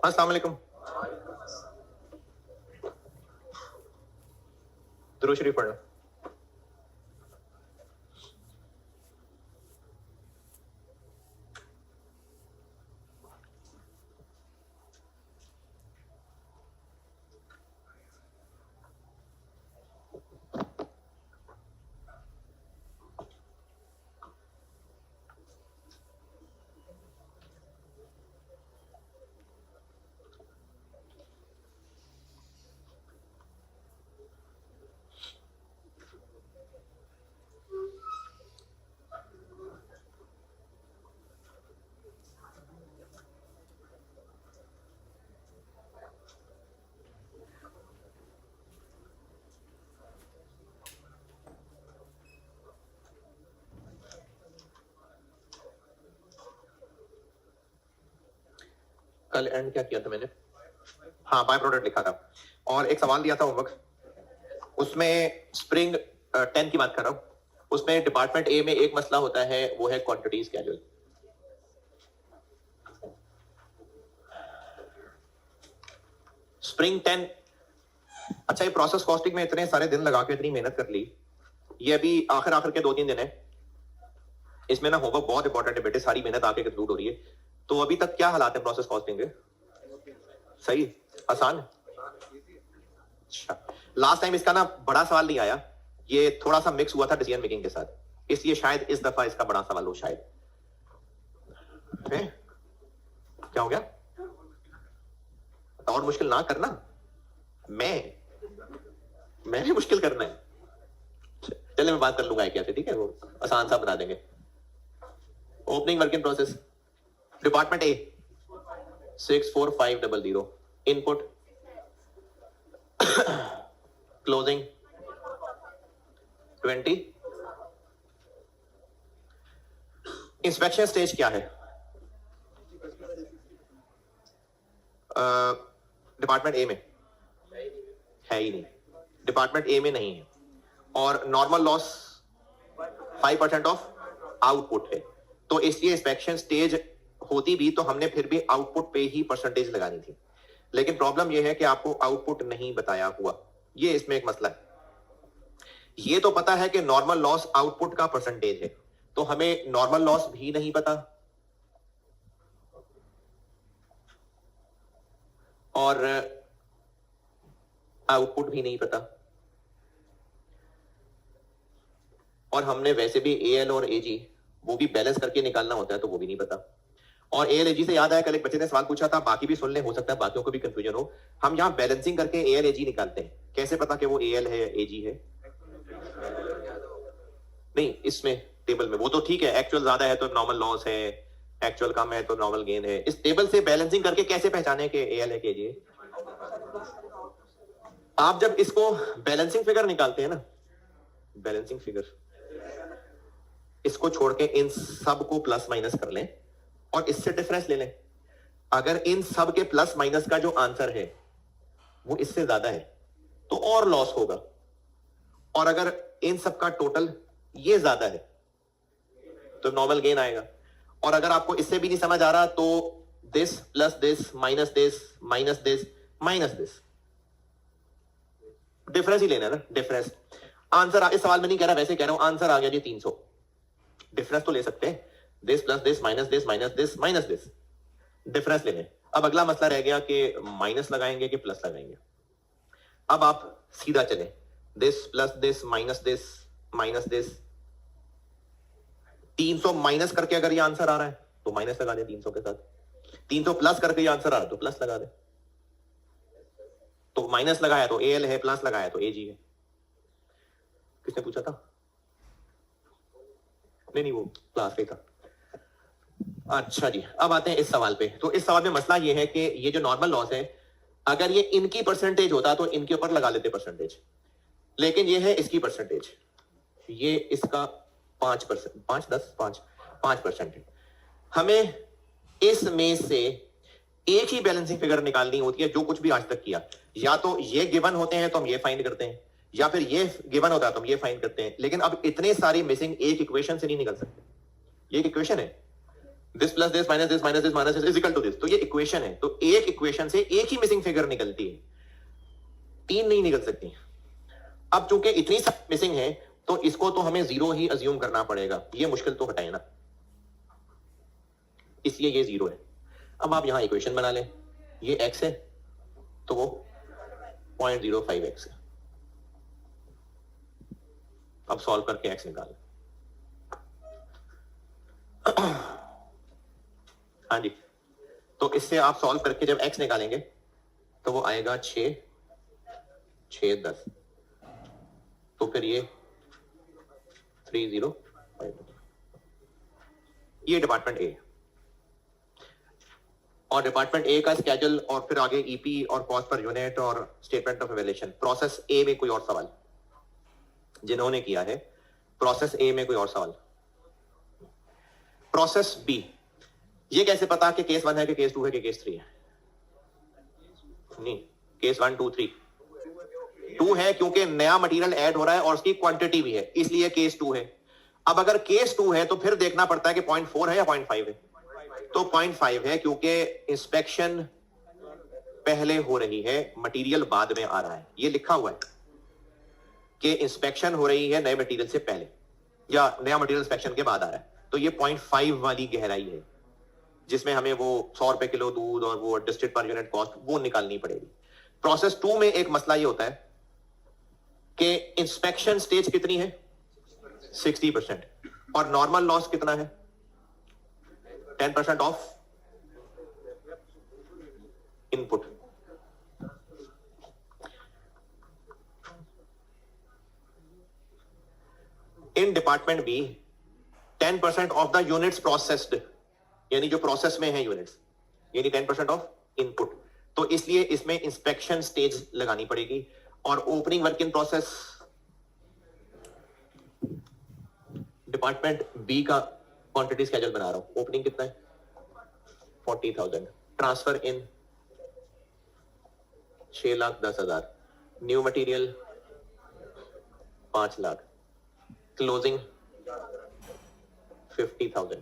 अस्सलाम वालेकुम। दुरूद शरीफ पढ़ना। कल एंड क्या किया था मैंने? हाँ, बाय प्रोडक्ट लिखा था और एक सवाल दिया था होमवर्क, उसमें स्प्रिंग 10 की बात कर रहा हूँ। उसमें डिपार्टमेंट ए में एक मसला होता है, वो है क्वांटिटी स्केड्यूल। स्प्रिंग 10, अच्छा, ये प्रोसेस कॉस्टिंग में इतने सारे दिन लगा के इतनी मेहनत कर ली, ये अभी आखिर के 2-3 दिन है, इसमें ना होमवर्क बहुत इंपॉर्टेंट है बेटे, सारी मेहनत आके कंक्लूड हो रही है। तो अभी तक क्या हालात है प्रोसेस कॉस्टिंग के? सही, आसान। अच्छा, लास्ट टाइम इसका ना बड़ा सवाल नहीं आया, ये थोड़ा सा मिक्स हुआ था डिसीजन मेकिंग के साथ, इसलिए शायद इस दफा इसका बड़ा सवाल हो शायद। क्या हो गया? और मुश्किल ना करना, मैंने मुश्किल करना है। चले मैं बात कर लूंगा कैसे, ठीक है, वो आसान सा बना देंगे। Opening work in process department A 64500, input closing 20, inspection stage क्या है? डिपार्टमेंट ए में है ही नहीं, डिपार्टमेंट ए में नहीं है, और नॉर्मल लॉस 5% ऑफ आउटपुट है, तो इसलिए इंस्पेक्शन स्टेज होती भी तो हमने फिर भी आउटपुट पे ही परसेंटेज लगानी थी। लेकिन प्रॉब्लम यह है कि आपको आउटपुट नहीं बताया हुआ, ये इसमें एक मसला है। ये तो पता है कि नॉर्मल लॉस आउटपुट का परसेंटेज है, तो हमें नॉर्मल लॉस भी नहीं पता और आउटपुट भी नहीं पता, और हमने वैसे भी एएल और एजी वो भी बैलेंस करके निकालना होता है, तो वो भी नहीं पता। और एएल एजी से याद आया, कल एक बच्चे ने सवाल पूछा था, बाकी भी सुन ले, हो सकता है बाकियों को भी कंफ्यूजन हो। हम यहाँ बैलेंसिंग करके एएल एजी निकालते हैं, कैसे पता कि वो एएल है या एजी है? नहीं, इसमें टेबल में वो तो ठीक है, एक्चुअल ज्यादा है तो नॉर्मल लॉस है, एक्चुअल कम है तो नॉर्मल गेन है। इस टेबल से बैलेंसिंग करके कैसे पहचाने कि एएल है कि एजी है? आप जब इसको बैलेंसिंग फिगर निकालते हैं ना, बैलेंसिंग फिगर, इसको छोड़ के इन सब को प्लस माइनस कर लें और इससे डिफरेंस ले लें। अगर इन सब के प्लस माइनस का जो आंसर है वो इससे ज्यादा है तो और लॉस होगा, और अगर इन सब का टोटल ये ज्यादा है तो नॉर्मल गेन आएगा। और अगर आपको इससे भी नहीं समझ आ रहा तो this plus this minus this minus this minus this, difference ही लेना है ना, डिफरेंस। आंसर इस सवाल में नहीं कह रहा, वैसे कह रहा हूं, आंसर आ गया जी 300, डिफरेंस तो ले सकते हैं, this plus this minus this minus this minus this, difference ले लें। अब अगला मसला रह गया कि माइनस लगाएंगे कि प्लस लगाएंगे। अब आप सीधा चलें, this plus this minus this minus this, 300 minus करके अगर ये आंसर आ रहा है तो माइनस लगा दे 300 के साथ, 300 प्लस करके ये आंसर आ रहा है तो प्लस लगा दे। तो माइनस लगाया तो एएल है, प्लस लगाया तो एजी है। किसने पूछा था? नहीं, वो क्लास पे था। अच्छा जी, अब आते हैं इस सवाल पे। तो इस सवाल में मसला ये है कि ये जो नॉर्मल लॉस है, अगर ये इनकी परसेंटेज होता तो इनके ऊपर लगा लेते परसेंटेज, लेकिन ये है इसकी परसेंटेज, ये इसका 5%, 5% है। हमें इसमें से एक ही बैलेंसिंग फिगर निकालनी होती है जो कुछ भी आज तक किया, या तो ये गिवन होते हैं तो हम ये फाइंड करते हैं, या फिर ये गिवन होता है तो हम ये फाइंड करते हैं। लेकिन अब इतने सारी मिसिंग एक इक्वेशन से नहीं निकल सकते। ये एक इक्वेशन है, this plus this minus this minus this minus this is equal to this. तो ये इक्वेशन है, तो एक इक्वेशन से एक ही मिसिंग फिगर निकलती है, तीन नहीं निकल सकती। अब चूंकि इतनी सब मिसिंग है तो इसको तो हमें जीरो ही अज्यूम करना पड़ेगा, ये मुश्किल तो हटाए ना, इसलिए ये जीरो है। अब आप यहां इक्वेशन बना लें, ये x है तो वो 0.05x है। अब सॉल्व करके x निकालें। हाँ जी, तो इससे आप सॉल्व करके जब x निकालेंगे तो वो आएगा 6 6 10, तो फिर ये 305। ये डिपार्टमेंट ए, और डिपार्टमेंट ए का स्केड्यूल और फिर आगे ईपी और कॉस्ट पर यूनिट और स्टेटमेंट ऑफ एवेल्यूएशन। प्रोसेस ए में कोई और सवाल जिन्होंने किया है, प्रोसेस ए में कोई और सवाल? प्रोसेस बी, ये कैसे पता कि केस 1 है कि केस 2 है कि केस 3 है? नहीं, केस 1 2 3 2 है क्योंकि नया मटेरियल ऐड हो रहा है और उसकी क्वांटिटी भी है, इसलिए केस 2 है। अब अगर केस 2 है तो फिर देखना पड़ता है कि 0.4 है या 0.5 है। तो 0.5 है क्योंकि इंस्पेक्शन पहले हो रही है, मटेरियल बाद में आ रहा है। ये लिखा हुआ है कि इंस्पेक्शन हो रही है नए मटेरियल से पहले या नया मटेरियल इंस्पेक्शन के बाद आ रहा है। तो ये 0.5 वाली गहराई है जिसमें हमें वो 100 रुपए किलो दूध और वो एडजस्टेड पर यूनिट कॉस्ट वो निकालनी पड़ेगी। प्रोसेस 2 में एक मसला ये होता है कि इंस्पेक्शन स्टेज कितनी है? 60%, और नॉर्मल लॉस कितना है? 10% of input. In department B 10% of the units processed, यानी जो प्रोसेस में है यूनिट्स, यानी 10% ऑफ इनपुट। तो इसलिए इसमें इंस्पेक्शन स्टेज लगानी पड़ेगी। और opening work in process department B का क्वांटिटी स्केड्यूल बना रहा हूं। ओपनिंग कितना है? 40,000। Transfer in 6,10,000। New material 5 lakh. Closing 50,000।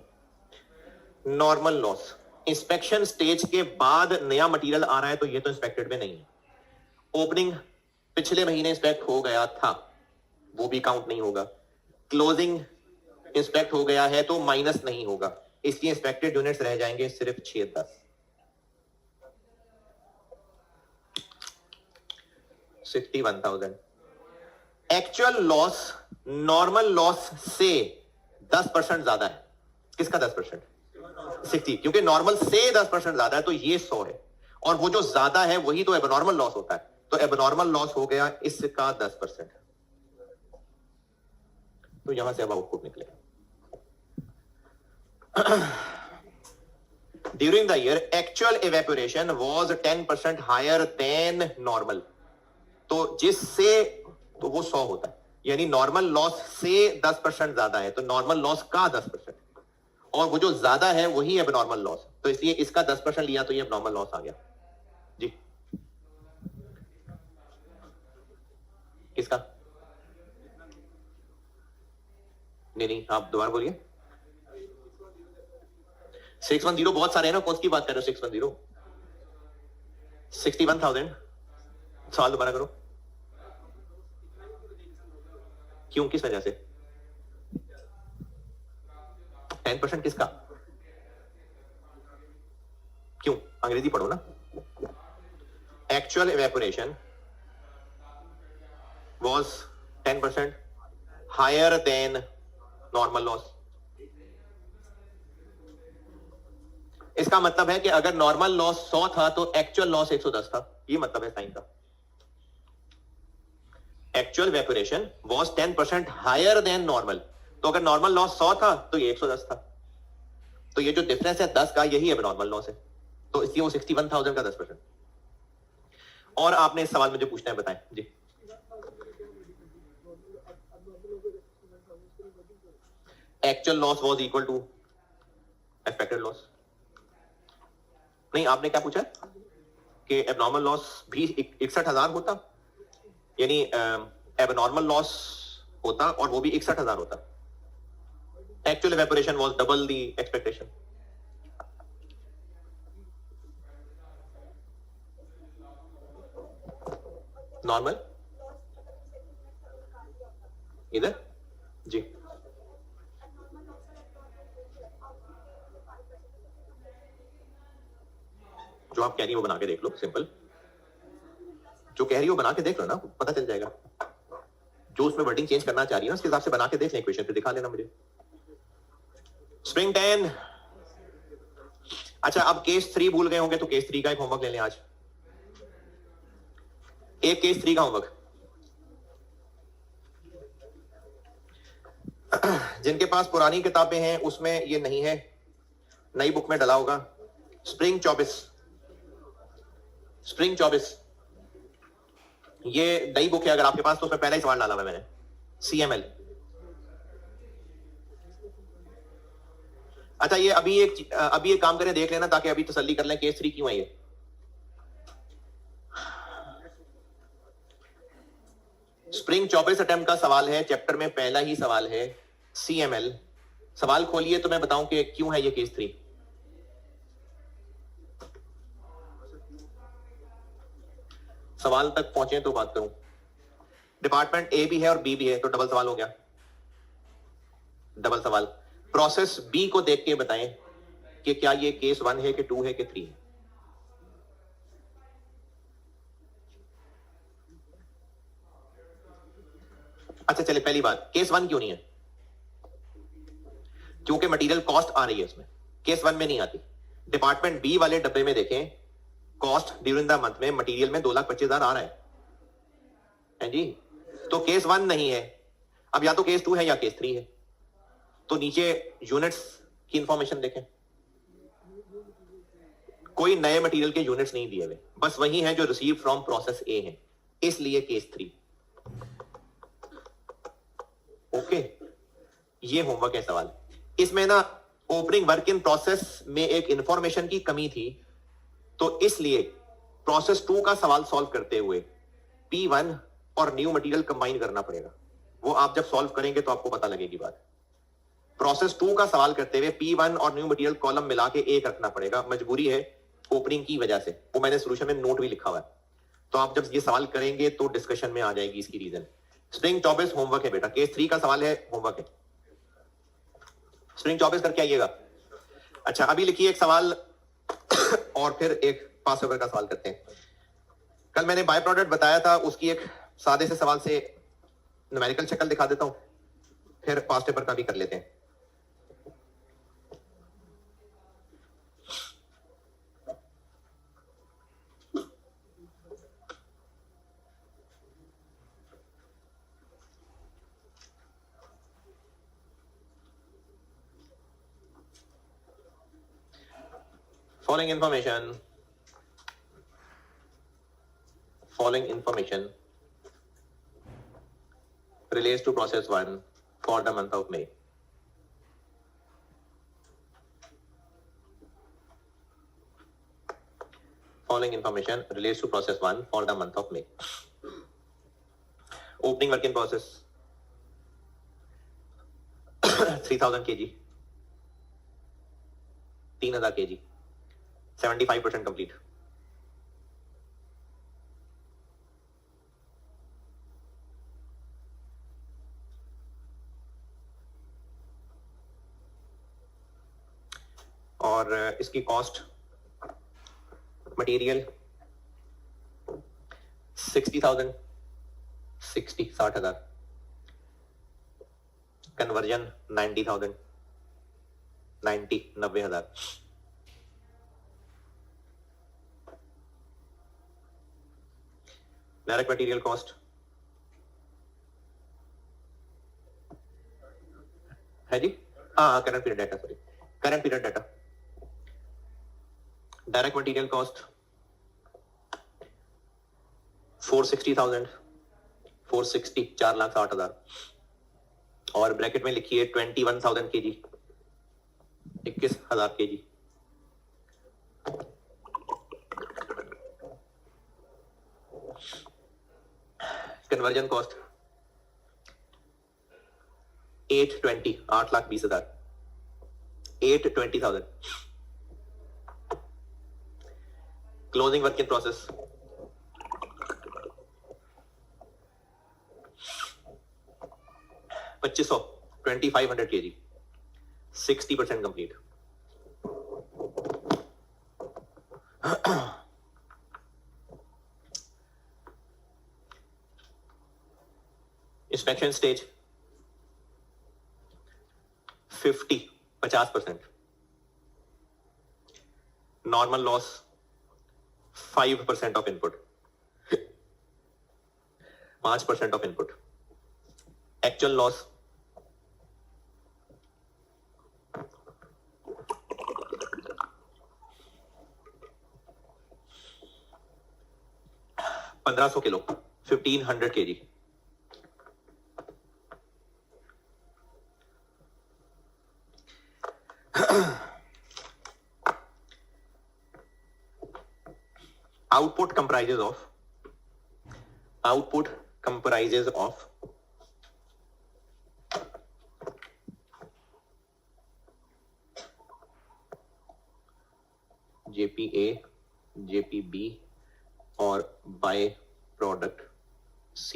Normal loss, inspection stage के बाद नया मटेरियल आ रहा है तो ये तो इंस्पेक्टेड में नहीं है। ओपनिंग पिछले महीने इंस्पेक्ट हो गया था, वो भी काउंट नहीं होगा। क्लोजिंग इंस्पेक्ट हो गया है तो माइनस नहीं होगा, इसलिए इंस्पेक्टेड यूनिट्स रह जाएंगे सिर्फ 6-10। 61,000। एक्चुअल लॉस नॉर्मल लॉस से 10% ज्यादा है। किसका 10%? 60, क्योंकि नॉर्मल से 10% ज्यादा है तो ये 100 है, और वो जो ज्यादा है वही तो एबनॉर्मल लॉस होता है। तो एबनॉर्मल लॉस हो गया इसका 10%। तो यहां से अब आउटपुट निकलेगा। During the year actual evaporation was 10% higher than normal. तो जिससे तो वो 100 होता है, यानी नॉर्मल लॉस से 10% ज्यादा है तो नॉर्मल लॉस का 10%, और वो जो ज्यादा है वही एबनॉर्मल लॉस। तो इसलिए इसका 10% लिया तो ये एबनॉर्मल लॉस आ गया जी। किसका? नहीं, आप दोबारा बोलिए। 610 बहुत सारे हैं ना, कौन सी बात कर रहे हो? 610 61,000। सवाल दोबारा करो। क्यों, किस वजह से? 10% किसका? क्यों? अंग्रेजी पढ़ो ना। Actual evaporation was 10% higher than normal loss। इसका मतलब है कि अगर नॉर्मल लॉस 100 था तो एक्चुअल लॉस 110 था, ये मतलब है साइन का। Actual evaporation was 10% higher than normal, तो अगर नॉर्मल लॉस 100 था तो ये 110 था। तो ये जो डिफरेंस है 10 का, यही है नॉर्मल लॉस है। तो इसलिए वो 61,000 का 10%। और आपने इस सवाल मुझे पूछना है, बताएं जी। Actual loss was equal to expected loss. नहीं, आपने क्या पूछा कि एबनॉर्मल लॉस भी 61,000 होता, यानी एबनॉर्मल लॉस होता और वो भी 61,000 होता। Actual evaporation was double the expectation. Normal इधर जी, जो आप कह रही हो बना के देख लो, सिंपल जो कह रही हो बना के देख लो ना, पता चल जाएगा। जो उसमें वर्डिंग चेंज करना चाह रही है ना, उसके हिसाब से बना के देख लें, इक्वेशन पे दिखा लेना मुझे। स्प्रिंग 10। अच्छा, अब केस 3 भूल गए होंगे तो केस 3 का एक होमवर्क ले लें आज। एक केस 3 का होमवर्क। जिनके पास पुरानी किताबें हैं उसमें ये नहीं है, नई बुक में डला होगा। स्प्रिंग 24, स्प्रिंग 24 ये नई बुक है अगर आपके पास, तो उसमें पहला ही सवाल डाला हुआ है मैंने, CML। अच्छा, ये अभी एक काम करें, देख लेना ताकि अभी तसल्ली कर लें केस 3 क्यों है ये। स्प्रिंग 24 अटेम्प्ट का सवाल है, चैप्टर में पहला ही सवाल है, CML। सवाल खोलिए तो मैं बताऊं कि क्यों है ये केस 3। सवाल तक पहुंचे तो बात करूं। डिपार्टमेंट A भी है और B भी है, तो डबल सवाल हो गया। डबल सवाल, प्रोसेस B को देख के बताएं कि क्या ये केस 1 है कि 2 है कि 3 है। अच्छा चले, पहली बात, केस 1 क्यों नहीं है? क्योंकि मटेरियल कॉस्ट आ रही है इसमें, केस 1 में नहीं आती। डिपार्टमेंट B वाले डब्बे में देखें, कॉस्ट ड्यूरिंग द मंथ में मटेरियल में 2,25,000 आ रहा है जी, तो केस 1 नहीं है। अब या तो केस 2 है या केस 3 है। तो नीचे यूनिट्स की इंफॉर्मेशन देखें, कोई नए मटेरियल के यूनिट्स नहीं दिए हुए, बस वही है जो रिसीव फ्रॉम प्रोसेस A है, इसलिए केस 3। ओके, ये होमवर्क है सवाल। इसमें ना ओपनिंग वर्क इन प्रोसेस में एक इंफॉर्मेशन की कमी थी, तो इसलिए प्रोसेस 2 का सवाल सॉल्व करते हुए P1 और न्यू मटेरियल कंबाइन करना पड़ेगा। वो आप जब सॉल्व करेंगे तो आपको पता लगेगी बात। प्रोसेस 2 का सवाल करते हुए P1 और न्यू मटेरियल कॉलम मिला के एक रखना पड़ेगा, मजबूरी है ओपनिंग की वजह से। वो मैंने सोल्यूशन में नोट भी लिखा हुआ है, तो आप जब ये सवाल करेंगे तो डिस्कशन में आ जाएगी इसकी रीजन। स्प्रिंग 24 होमवर्क है बेटा, केस 3 का सवाल है, होमवर्क है। स्प्रिंग 24 करके आइएगा। अच्छा, अभी लिखिए एक सवाल और फिर एक पास पेपर का सवाल करते हैं। कल मैंने बाय प्रोडक्ट बताया था, उसकी एक सादे से सवाल से न्यूमेरिकल शक्ल दिखा देता हूं, फिर पास पेपर का भी कर लेते हैं। Following information relates to process 1 for the month of May. Following information relates to process 1 for the month of May. Opening work in process 3000 kg, 3000 kg, 75% complete. और इसकी cost material 60,000, 60,000, conversion 90,000, 90,000। Direct material cost है जी, हाँ current period data, sorry current period data. Direct material cost 460,000, 460, 4,60,000। और bracket में लिखिए 21,000 kg, 21,000 kg। Conversion cost 820, 8,20,000, 820,000। Closing work in process 2500 2500 kg 60% complete. Inspection stage 50% normal loss 5% of input 5% of input actual loss 1500 kilo 1500 kg output comprises of JPA, JPB और by product C।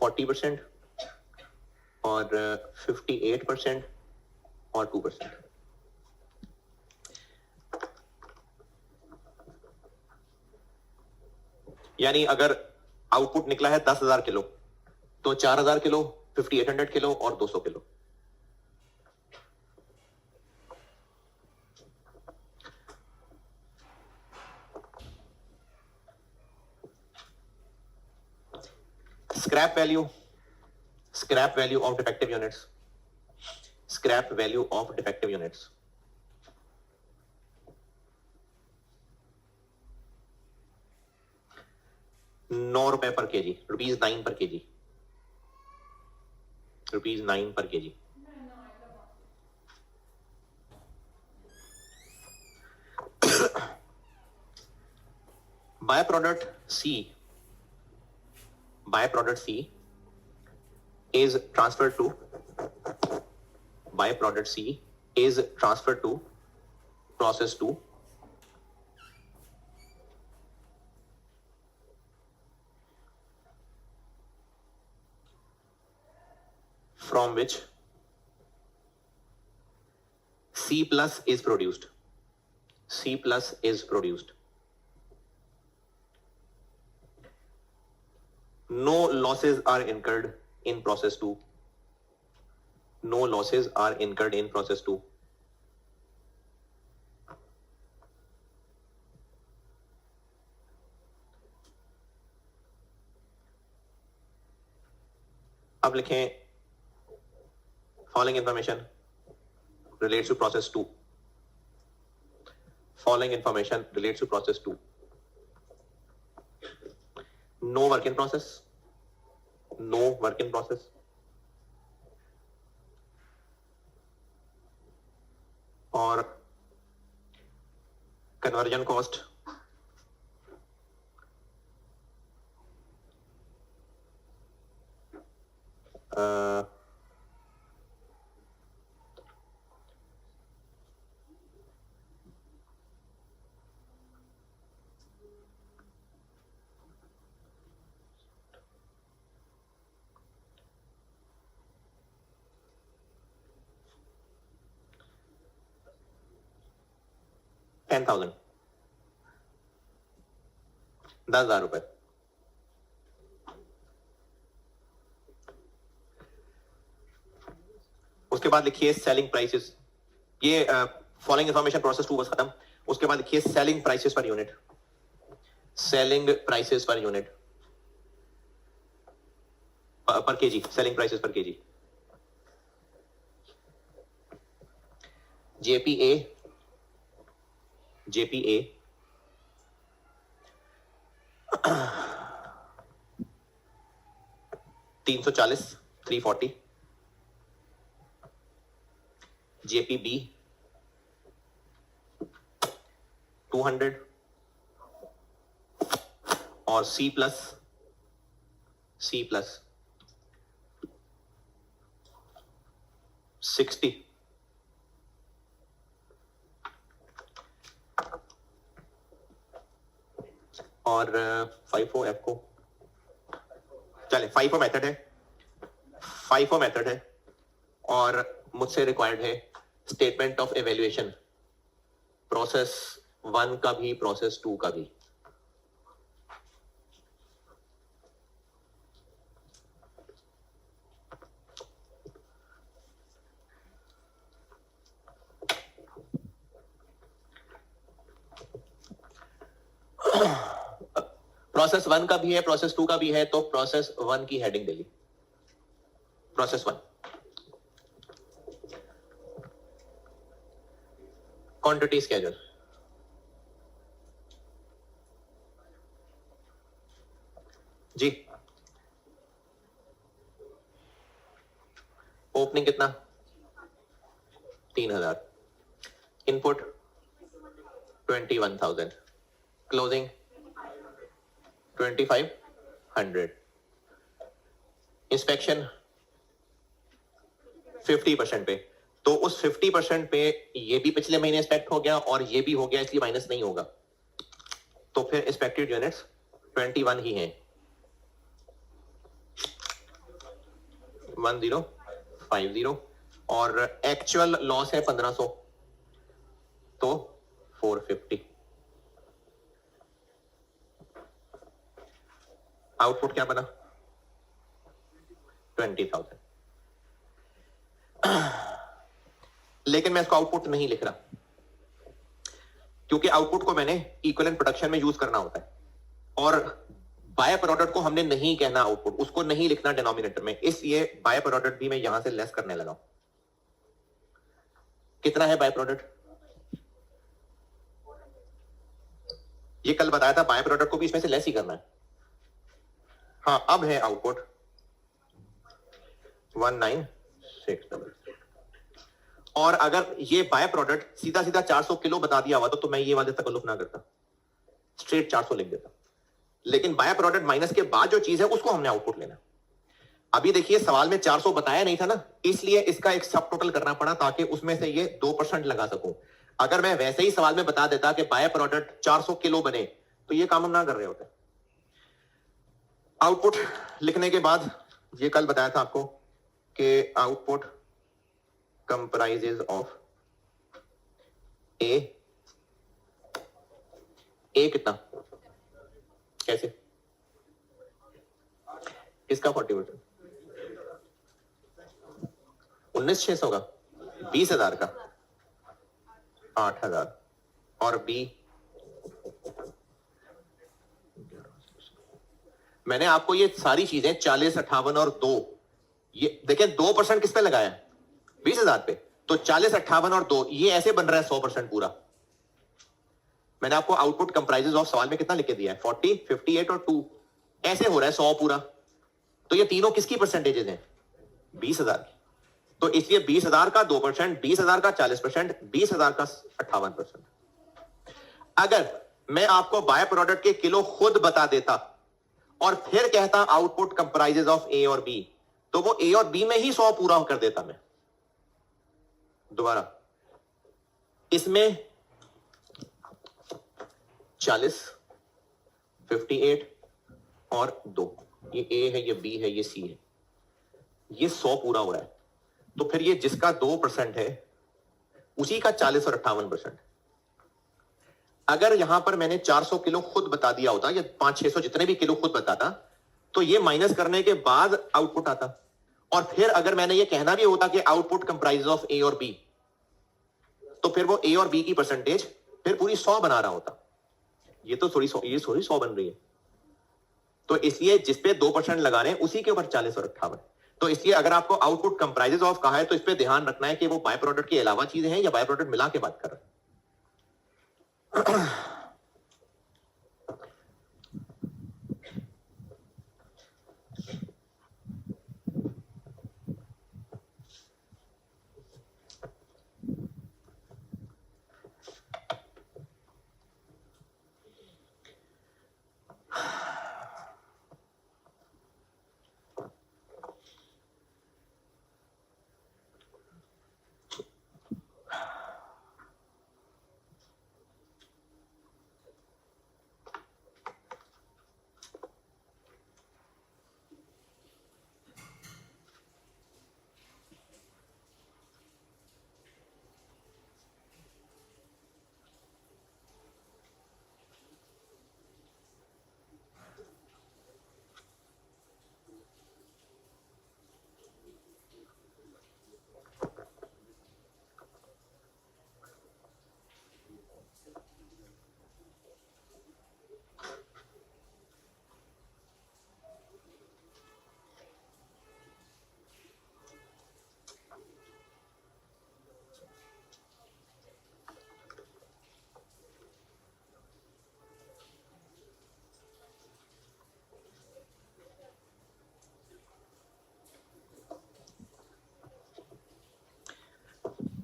40% और 58% और 2%। यानी अगर output निकला है 10,000 kilo तो 4,000 kilo 5800 kilo और 200 kilo. scrap value of defective units ₹9 per kg ₹9 per kg ₹9 per kg। byproduct C is transferred to process 2 from which C plus is produced। No losses are incurred in process 2। अब लिखें following information relates to process 2। No work in process और conversion cost $10,000 ₹10,000। उसके बाद लिखिए selling prices. ये following information process 2 बस खत्म। उसके बाद लिखिए सेलिंग प्राइसेस पर यूनिट पर केजी सेलिंग प्राइसेस पर केजी। JPA 340 340 JPB 200 और C plus 60 और FIFO F को चले, FIFO मेथड है, FIFO मेथड है और मुझसे रिक्वायर्ड है स्टेटमेंट ऑफ एवेल्युएशन, प्रोसेस 1 का भी प्रोसेस 2 का भी। प्रोसेस 1 का भी है, प्रोसेस 2 का भी है, तो प्रोसेस 1 की हेडिंग दे ली, प्रोसेस 1 क्वांटिटी स्केड्यूल। जी ओपनिंग कितना? 3000, इनपुट 21,000, क्लोजिंग 2500, इंस्पेक्शन 50% पे, तो उस 50% पे ये भी पिछले महीने इंस्पेक्ट हो गया और ये भी हो गया, इसलिए माइनस नहीं होगा, तो फिर इंस्पेक्टेड यूनिट्स 21 ही हैं, 1050, और एक्चुअल लॉस है 1500, तो 450। आउटपुट क्या बना? 20,000। लेकिन मैं इसको आउटपुट नहीं लिख रहा, क्योंकि आउटपुट को मैंने इक्विवेलेंट प्रोडक्शन में यूज करना होता है, और बाय प्रोडक्ट को हमने नहीं कहना आउटपुट, उसको नहीं लिखना डिनोमिनेटर में, इसलिए बाय प्रोडक्ट भी मैं यहां से लेस करने लगा। कितना है बाय प्रोडक्ट? ये कल बताया था, बाय प्रोडक्ट को भी इसमें से लेस ही करना है। हाँ, अब है आउटपुट 19,600, और अगर ये बाय प्रोडक्ट सीधा सीधा 400 किलो बता दिया हुआ तो मैं ये वाले तकल्लुफ ना करता, स्ट्रेट 400 लिख देता, लेकिन बाय प्रोडक्ट माइनस के बाद जो चीज है उसको हमने आउटपुट लेना। अभी देखिए सवाल में 400 बताया नहीं था ना, इसलिए इसका एक सब टोटल करना पड़ा ताकि उसमें से ये 2% लगा सकूं। अगर मैं वैसे ही सवाल में बता देता कि बाय प्रोडक्ट 400 किलो बने, तो ये काम हम ना कर रहे होते। आउटपुट लिखने के बाद ये कल बताया था आपको कि आउटपुट कंप्राइजेज ऑफ ए कितना, कैसे, किसका 40%? 19,600 का, 20,000 का 8,000, और बी मैंने आपको ये सारी चीजें 40, 58 और 2, ये देखें 2% किस पे लगाया है? 20,000 पे, तो 40, 58 और 2 ये ऐसे बन रहा है 100% पूरा। मैंने आपको आउटपुट कंप्राइजेज ऑफ सवाल में कितना लिख के दिया है? 40, 58 और 2, ऐसे हो रहा है 100 पूरा, तो ये तीनों किसकी परसेंटेजेस हैं? 20,000 की, तो इसलिए 20,000 का 2%, 20,000 का 40%, 20,000 का 58%। अगर मैं आपको बाय प्रोडक्ट के किलो खुद बता देता और फिर कहता आउटपुट कंप्राइजेज ऑफ ए और बी, तो वो ए और बी में ही 100 पूरा कर देता मैं। दोबारा, इसमें 40, 58 और 2, ये ए है, ये बी है, ये सी है, ये 100 पूरा हो रहा है, तो फिर ये जिसका 2% है उसी का 40 और 58%। अगर यहां पर मैंने 400 किलो खुद बता दिया होता या 500-600 जितने भी किलो खुद बताता, तो ये माइनस करने के बाद आउटपुट आता, और फिर अगर मैंने ये कहना भी होता कि आउटपुट कंप्राइज ऑफ ए और बी, तो फिर वो ए और बी की परसेंटेज फिर पूरी 100 बना रहा होता। ये तो थोड़ी 100 बन रही है, तो इसलिए जिसपे 2% लगा रहे हैं उसी के ऊपर 40 और 58। तो इसलिए अगर आपको आउटपुट कंप्राइजेज ऑफ कहा है तो इस पे ध्यान रखना है कि वो बाय प्रोडक्ट के अलावा चीजें हैं या बाय प्रोडक्ट मिला के बात कर रहे हैं।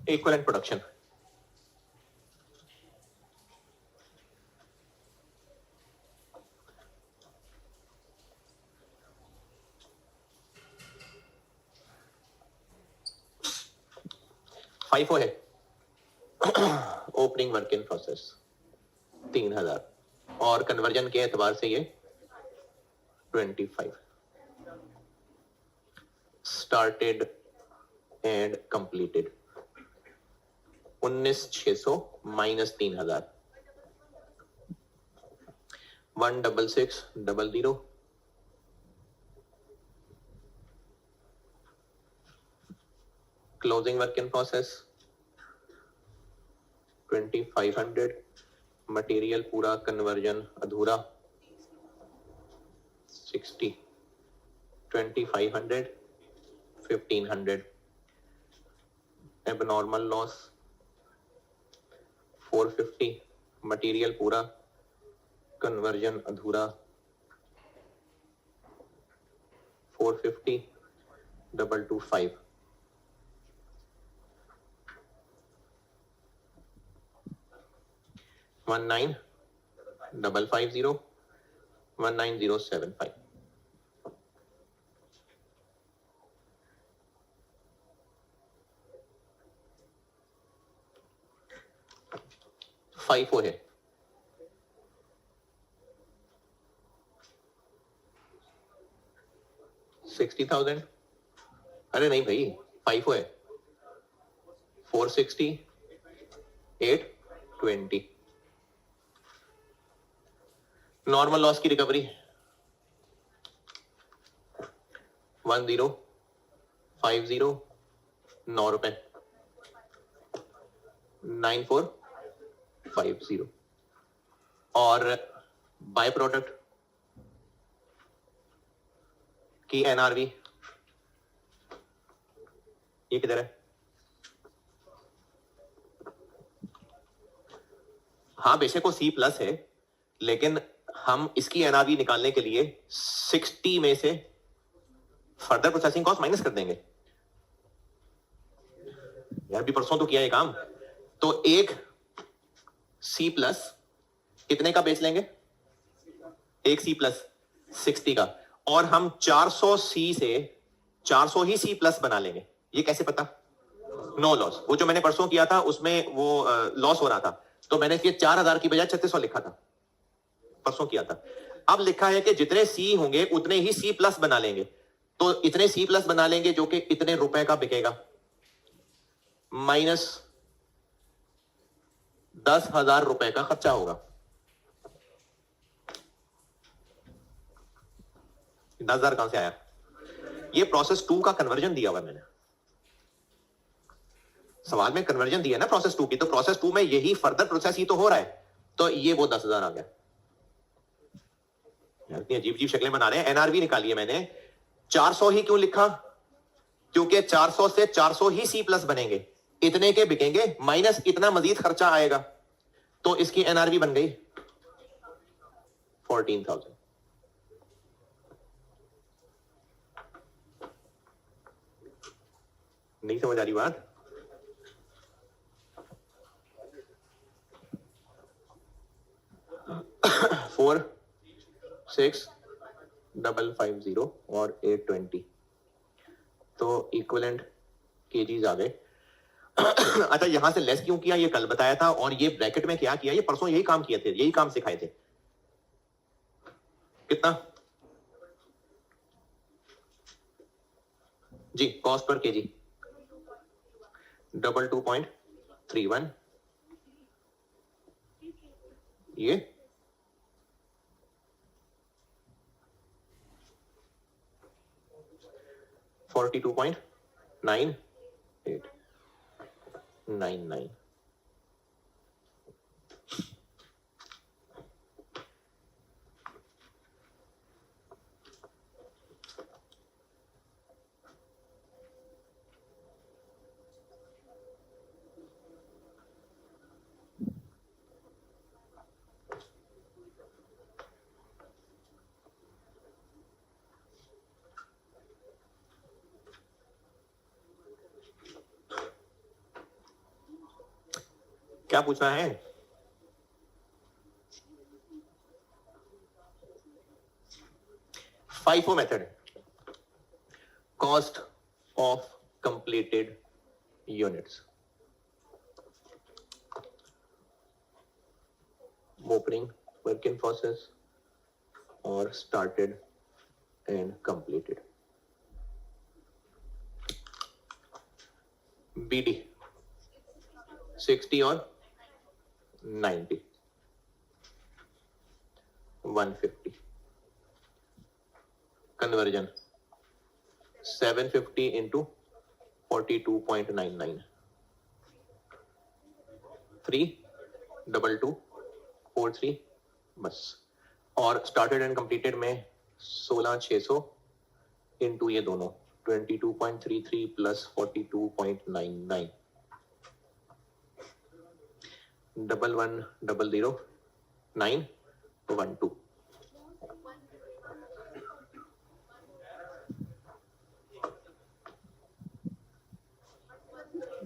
Equivalent production. FIFO है, ओपनिंग वर्क इन प्रोसेस 3000, और कन्वर्जन के एतबार से ये 25, started and completed 19,600 minus 3000, 16600, closing work in process 2500, material पूरा कन्वर्जन अधूरा 60, 2500, 1500, एबनॉर्मल लॉस 450, मटेरियल पूरा कन्वर्जन अधूरा 450, 225, 19550, 19075, FIFO है, $60,000, अरे नहीं भाई, FIFO है 460, 820, नॉर्मल लॉस की रिकवरी 1050, 9 रुपए, 9450, और बाय प्रोडक्ट की NRV ये किधर है? हाँ बेशक वो C+ है, लेकिन हम इसकी NRV निकालने के लिए 60 में से फर्दर प्रोसेसिंग कॉस्ट माइनस कर देंगे। यार भी परसों तो किया ये काम। तो एक C+ कितने का बेच लेंगे? एक C+ 60 का, और हम 400 C से 400 ही C+ बना लेंगे। ये कैसे पता? No loss. वो जो मैंने परसों किया था उसमें वो लॉस हो रहा था, तो मैंने इसके 4000 की बजाय 3600 लिखा था, परसों किया था। अब लिखा है कि जितने C होंगे उतने ही C+ बना लेंगे, तो इतने C+ बना लेंगे जो कि इतने रुपए का बिकेगा, माइनस 10,000 रुपए का खर्चा होगा। 10,000 कहां से आया? ये प्रोसेस 2 का कन्वर्जन दिया हुआ मैंने, सवाल में कन्वर्जन दिया ना प्रोसेस 2 की, तो प्रोसेस 2 में यही फर्दर प्रोसेस ही तो हो रहा है, तो ये वो 10,000 आ गया। अजीब अजीब शक्लें बना रहे हैं। NRV निकाली है मैंने। 400 ही क्यों लिखा? क्योंकि 400 से 400 ही C+ बनेंगे, इतने के बिकेंगे, माइनस इतना मजीद खर्चा आएगा, तो इसकी NRV बन गई 14,000। नहीं समझ आ रही बात? फोर 6,550 और 820, तो इक्विवेलेंट केजीज आ गए। अच्छा यहां से लेस क्यों किया? ये कल बताया था। और ये ब्रैकेट में क्या किया? ये परसों यही काम किए थे, यही काम सिखाए थे। कितना जी? कॉस्ट पर केजी 22.31, ये 42.9899। क्या पूछना है? FIFO method, cost of completed units, opening, work in process, or started and completed. BD 60 और 90, 150. Conversion 750 into 42.99, 32243 बस. और स्टार्टेड एंड कंप्लीटेड में 16600 इंटू ये दोनों 22.33 प्लस 42.99, 1100912,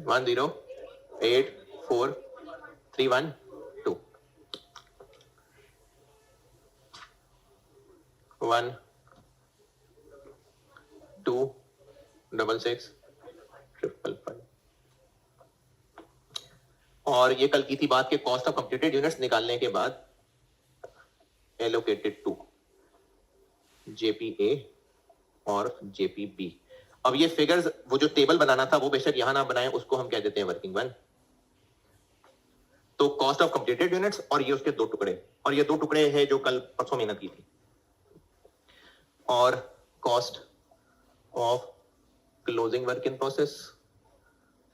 1084312, 1266555. और ये कल की थी बात के कॉस्ट ऑफ कंप्लीटेड यूनिट्स निकालने के बाद एलोकेटेड टू जेपीए और जेपीबी. अब ये फिगर्स, वो जो टेबल बनाना था वो बेशक यहां ना बनाए, उसको हम कह देते हैं वर्किंग वन. तो कॉस्ट ऑफ कंप्लीटेड यूनिट्स और ये उसके दो टुकड़े, और ये दो टुकड़े हैं जो कल परसों मेहनत की थी. और cost of closing work in process,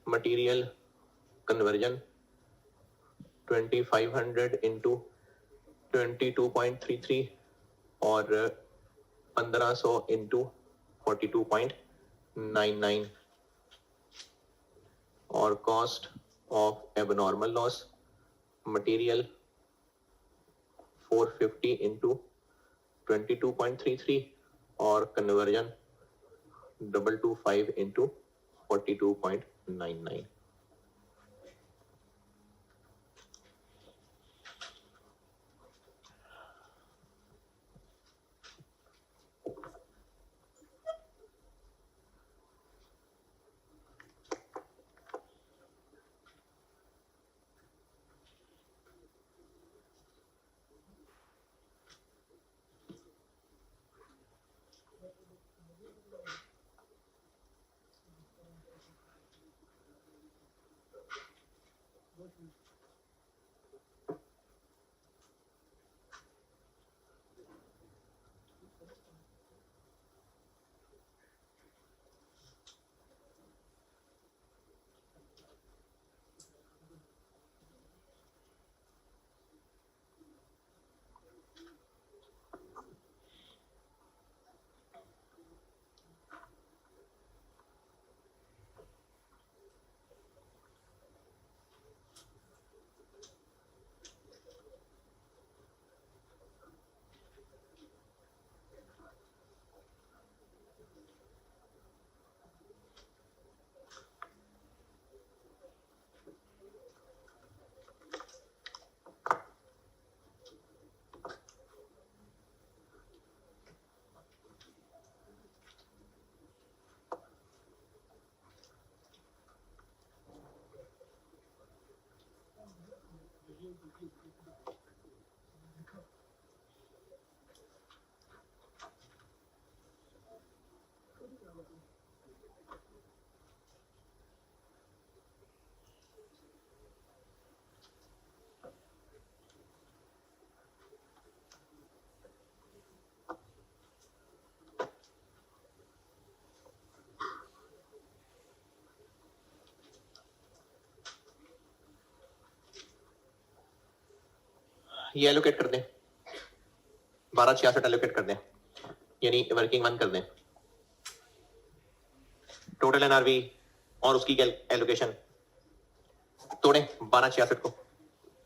material conversion 2500 into 22.33 और 1500 इंटू 42.99. और cost of abnormal loss, material 450 into 22.33 और कन्वर्जन 225 इंटू 42.99. ये एलोकेट कर दें, 1266 एलोकेट कर दें, यानी वर्किंग वन कर दें. टोटल एनआरवी और उसकी एलोकेशन तोड़ें 1266 को.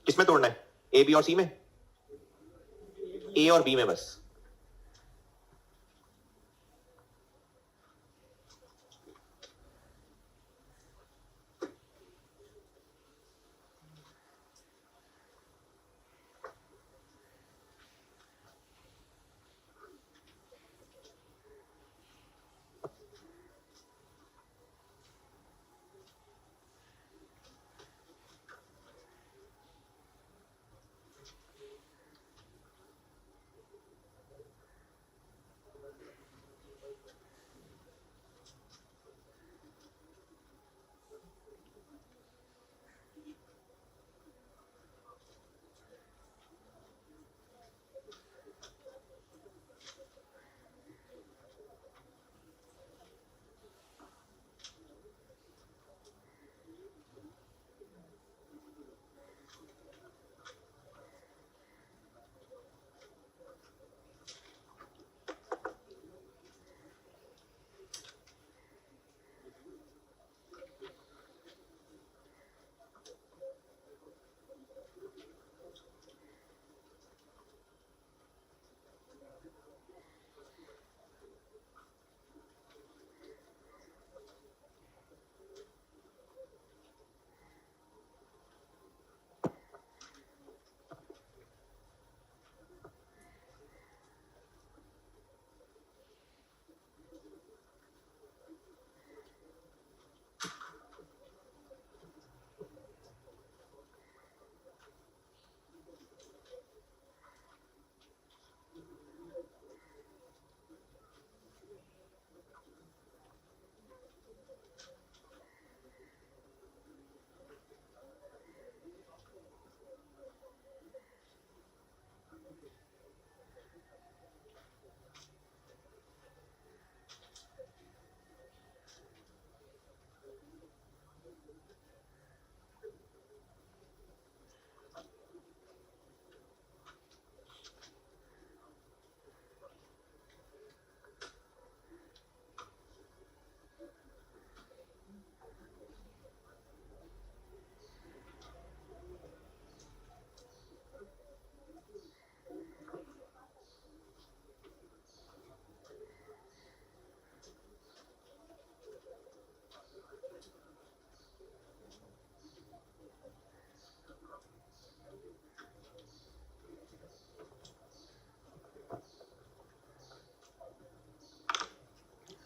किसमें तोड़ना है? ए, बी और सी में? ए और बी में बस.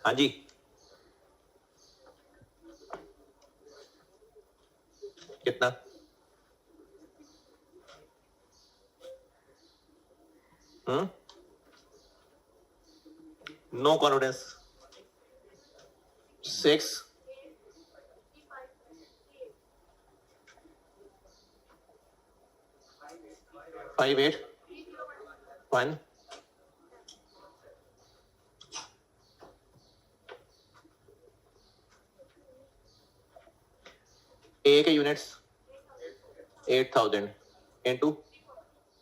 हाँ जी, कितना? No confidence. 6 5 8 1 ए के यूनिट्स 8000 इंटू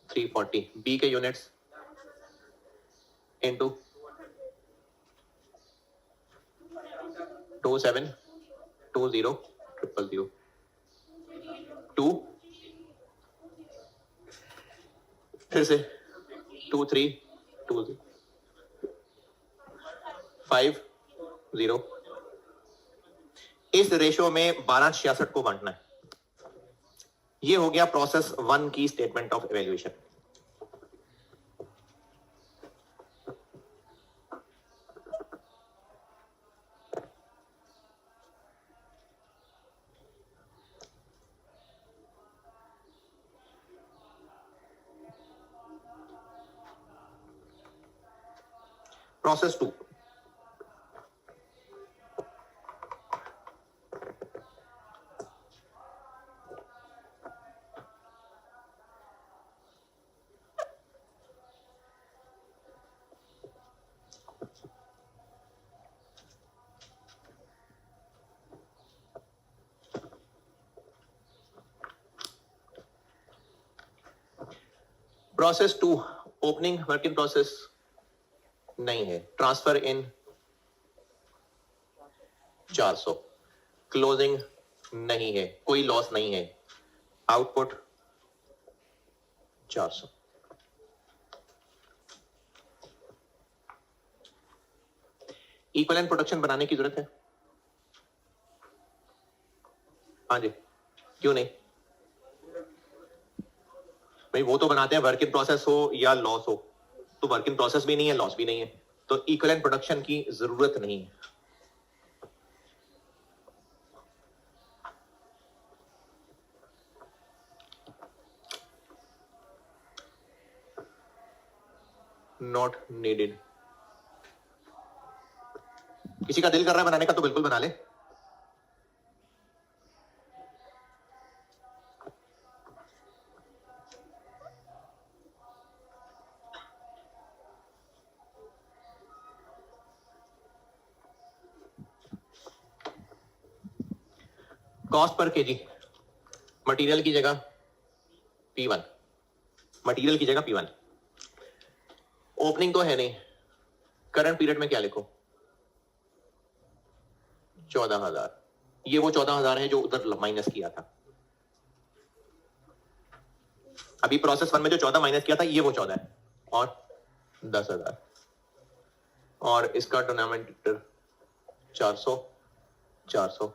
340, बी के यूनिट्स इंटू 2720000 2 फिर से 2320 50। इस रेशो में 1266 को बांटना है। ये हो गया प्रोसेस 1 की statement of evaluation. Process 2, process 2 opening work in process नहीं है, ट्रांसफर इन 400, क्लोजिंग नहीं है, कोई लॉस नहीं है, आउटपुट 400। इक्विवेलेंट प्रोडक्शन बनाने की जरूरत है? हाँ जी, क्यों नहीं भाई? वो तो बनाते हैं वर्क इन प्रोसेस हो या लॉस हो, तो वर्क इन प्रोसेस भी नहीं है, लॉस भी नहीं है, तो इक्विवेलेंट प्रोडक्शन की जरूरत नहीं है। Not needed. किसी का दिल कर रहा है बनाने का तो बिल्कुल बना ले। कॉस्ट पर केजी, मटेरियल की जगह P1, मटेरियल की जगह P1। ओपनिंग तो है नहीं, करंट पीरियड में क्या लिखो? 14,000। ये वो 14,000 है जो उधर माइनस किया था। अभी प्रोसेस 1 में जो 14 माइनस किया था ये वो 14 है, और 10,000, और इसका डिनोमिनेटर 400 400,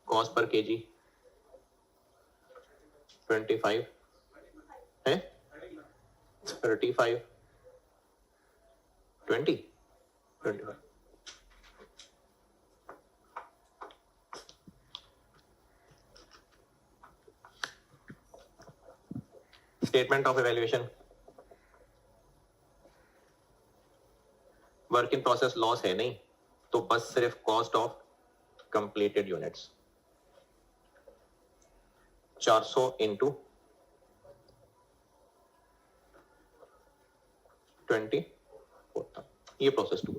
कॉस्ट पर केजी 25 है, 35 20 25। Statement of evaluation, work in process loss है नहीं, तो बस सिर्फ cost of completed units 400 into 20 होता। ये प्रोसेस 2।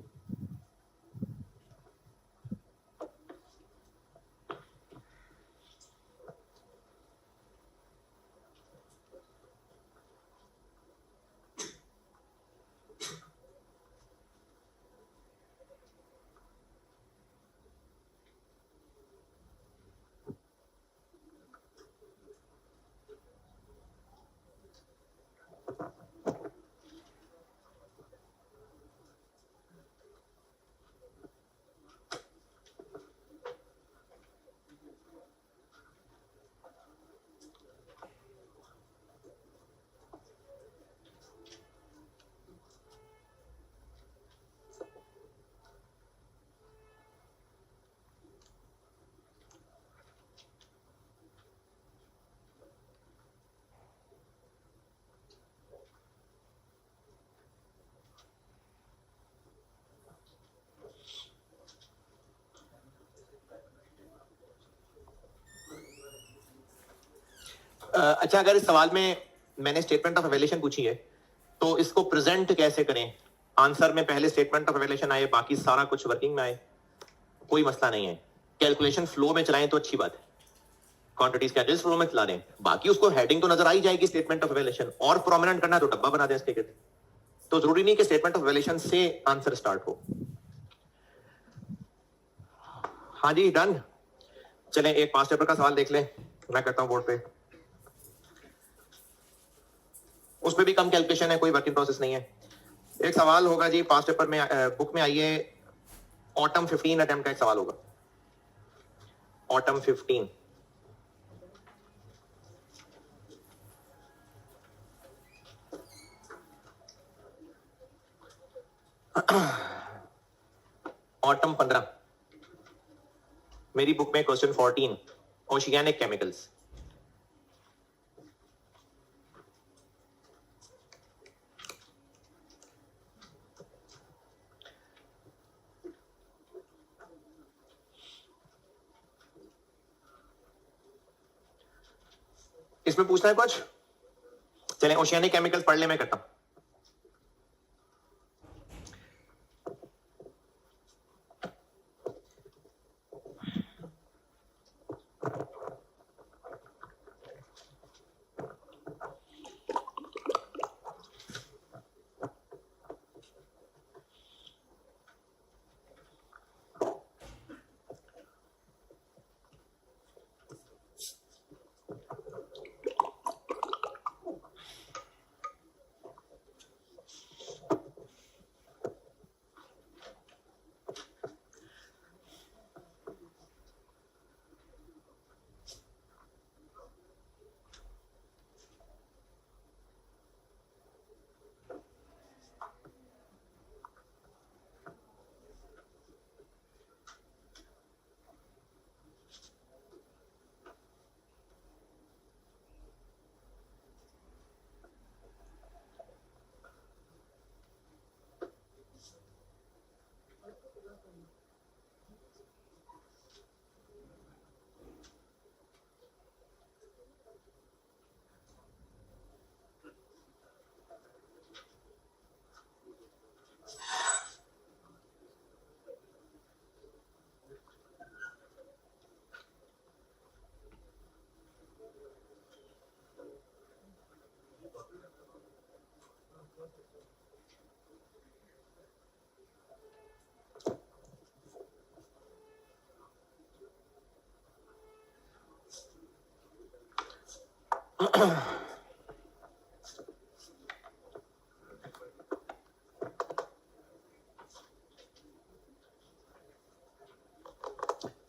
अच्छा, अगर इस सवाल में मैंने स्टेटमेंट ऑफ एवेल्यूएशन पूछी है तो इसको प्रेजेंट कैसे करें? आंसर में पहले स्टेटमेंट ऑफ एवेल्यूएशन आए, बाकी सारा कुछ वर्किंग में आए, कोई मसला नहीं है। कैलकुलेशन फ्लो में चलाएं तो अच्छी बात है, क्वांटिटीज कैटेगरीज फ्लो में चला दें, बाकी उसको हेडिंग तो नजर आ ही जाएगी स्टेटमेंट ऑफ एवेल्यूएशन। और प्रोमिनेंट करना है तो डब्बा बना दें इसके गिर्द। तो जरूरी नहीं कि स्टेटमेंट ऑफ एवेल्यूएशन से आंसर स्टार्ट हो। हाँ जी, डन। चलें एक पास पेपर का सवाल देख लें, मैं करता हूं बोर्ड पे। उसमें भी कम कैलकुलेशन है, कोई वर्किंग प्रोसेस नहीं है। एक सवाल होगा जी पास पेपर में, बुक में आइए, ऑटम 15 अटेम्प्ट का एक सवाल होगा। ऑटम 15 ऑटम 15 मेरी बुक में क्वेश्चन 14 ओशियानिक केमिकल्स। इसमें पूछना है कुछ? चलें ओशियानिक केमिकल्स पढ़ ले, मैं करता हूं।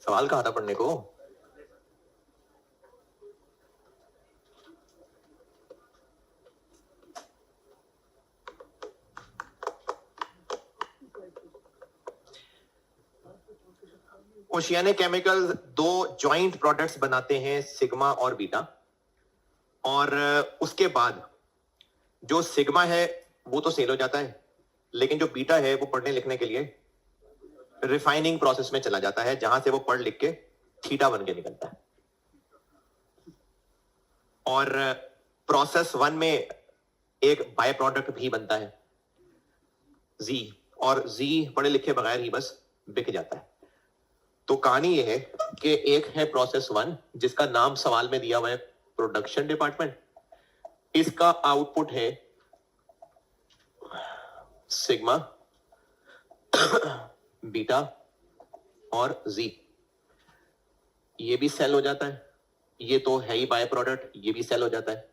सवाल कहा था पढ़ने को? ओशियानिक केमिकल्स दो जॉइंट प्रोडक्ट्स बनाते हैं, सिग्मा और बीटा। और उसके बाद जो सिग्मा है वो तो सेल हो जाता है, लेकिन जो बीटा है वो पढ़ने लिखने के लिए रिफाइनिंग प्रोसेस में चला जाता है, जहां से वो पढ़ लिख के थीटा बन के निकलता है। और प्रोसेस 1 में एक बाय प्रोडक्ट भी बनता है जी, और जी पढ़े लिखे बगैर ही बस बिक जाता है। तो कहानी यह है कि एक है प्रोसेस 1 जिसका नाम सवाल में दिया हुआ है प्रोडक्शन डिपार्टमेंट। इसका आउटपुट है सिग्मा, बीटा और जी। ये भी सेल हो जाता है, ये तो है ही बाय प्रोडक्ट, ये भी सेल हो जाता है,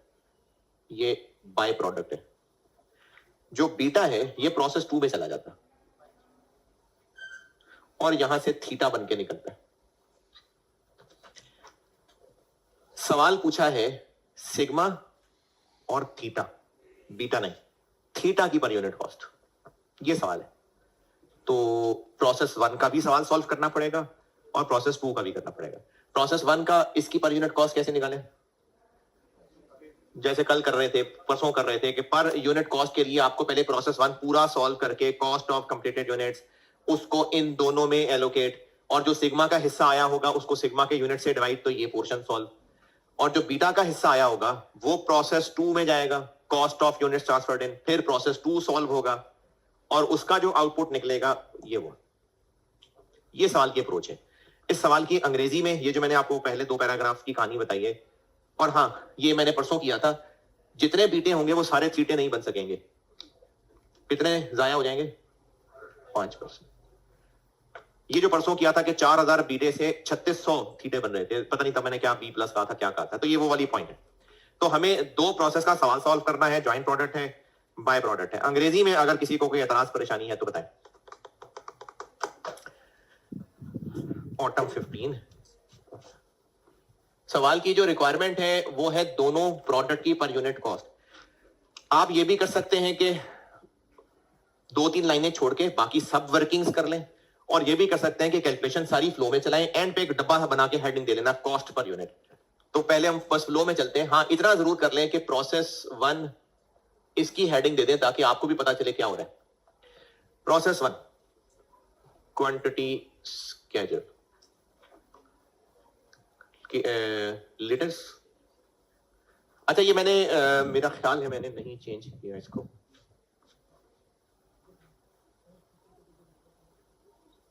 ये बाय प्रोडक्ट है। जो बीटा है ये प्रोसेस 2 में चला जाता है और यहां से थीटा बन के निकलता है। सवाल पूछा है सिग्मा और थीटा, बीटा नहीं, थीटा की पर यूनिट कॉस्ट, ये सवाल है। तो प्रोसेस 1 का भी सवाल सॉल्व करना पड़ेगा और प्रोसेस 2 का भी करना पड़ेगा। प्रोसेस 1 का इसकी पर यूनिट कॉस्ट कैसे निकालें? जैसे कल कर रहे थे, परसों कर रहे थे कि पर यूनिट कॉस्ट के लिए आपको पहले प्रोसेस 1 पूरा सॉल्व करके कॉस्ट ऑफ कंप्लीटेड यूनिट्स उसको इन दोनों में एलोकेट, और जो सिग्मा का हिस्सा आया होगा उसको सिग्मा के यूनिट से डिवाइड, तो ये पोर्शन सॉल्व। और जो बीटा का हिस्सा आया होगा वो प्रोसेस 2 में जाएगा, कॉस्ट ऑफ यूनिट्स ट्रांसफर्ड इन, फिर प्रोसेस 2 सॉल्व होगा और उसका जो आउटपुट निकलेगा ये सवाल की अप्रोच है। इस सवाल की अंग्रेजी में ये जो मैंने आपको पहले 2 पैराग्राफ की कहानी बताई है, और हाँ ये मैंने परसों किया था, जितने बीटे होंगे वो सारे थीटे नहीं बन सकेंगे। कितने जाया हो जाएंगे? 5%। ये जो परसों किया था कि 4000 बीटे से 3600 थीटे बन रहे थे, पता नहीं था मैंने क्या बी प्लस कहा था, क्या कहा था, तो ये वो वाली पॉइंट है। तो हमें 2 प्रोसेस का सवाल सॉल्व करना है, ज्वाइंट प्रोडक्ट है, बाय प्रोडक्ट है। अंग्रेजी में अगर किसी को कोई एतराज परेशानी है तो बताएं। ऑटम 15 सवाल की जो रिक्वायरमेंट है वो है दोनों प्रोडक्ट की पर यूनिट कॉस्ट। आप ये भी कर सकते हैं कि 2-3 लाइनें छोड़ के बाकी सब वर्किंग्स कर लें, और ये भी कर सकते हैं कि कैलकुलेशन सारी फ्लो में चलाएं, एंड पे एक डब्बा बना के हेडिंग दे लेना कॉस्ट पर यूनिट। तो पहले हम फर्स्ट फ्लो में चलते हैं। हाँ इतना जरूर कर लें कि प्रोसेस 1 इसकी हेडिंग दे दें ताकि आपको भी पता चले क्या हो रहा है। Process 1 quantity schedule litres. अच्छा ये मैंने मेरा ख्याल है मैंने नहीं चेंज किया इसको,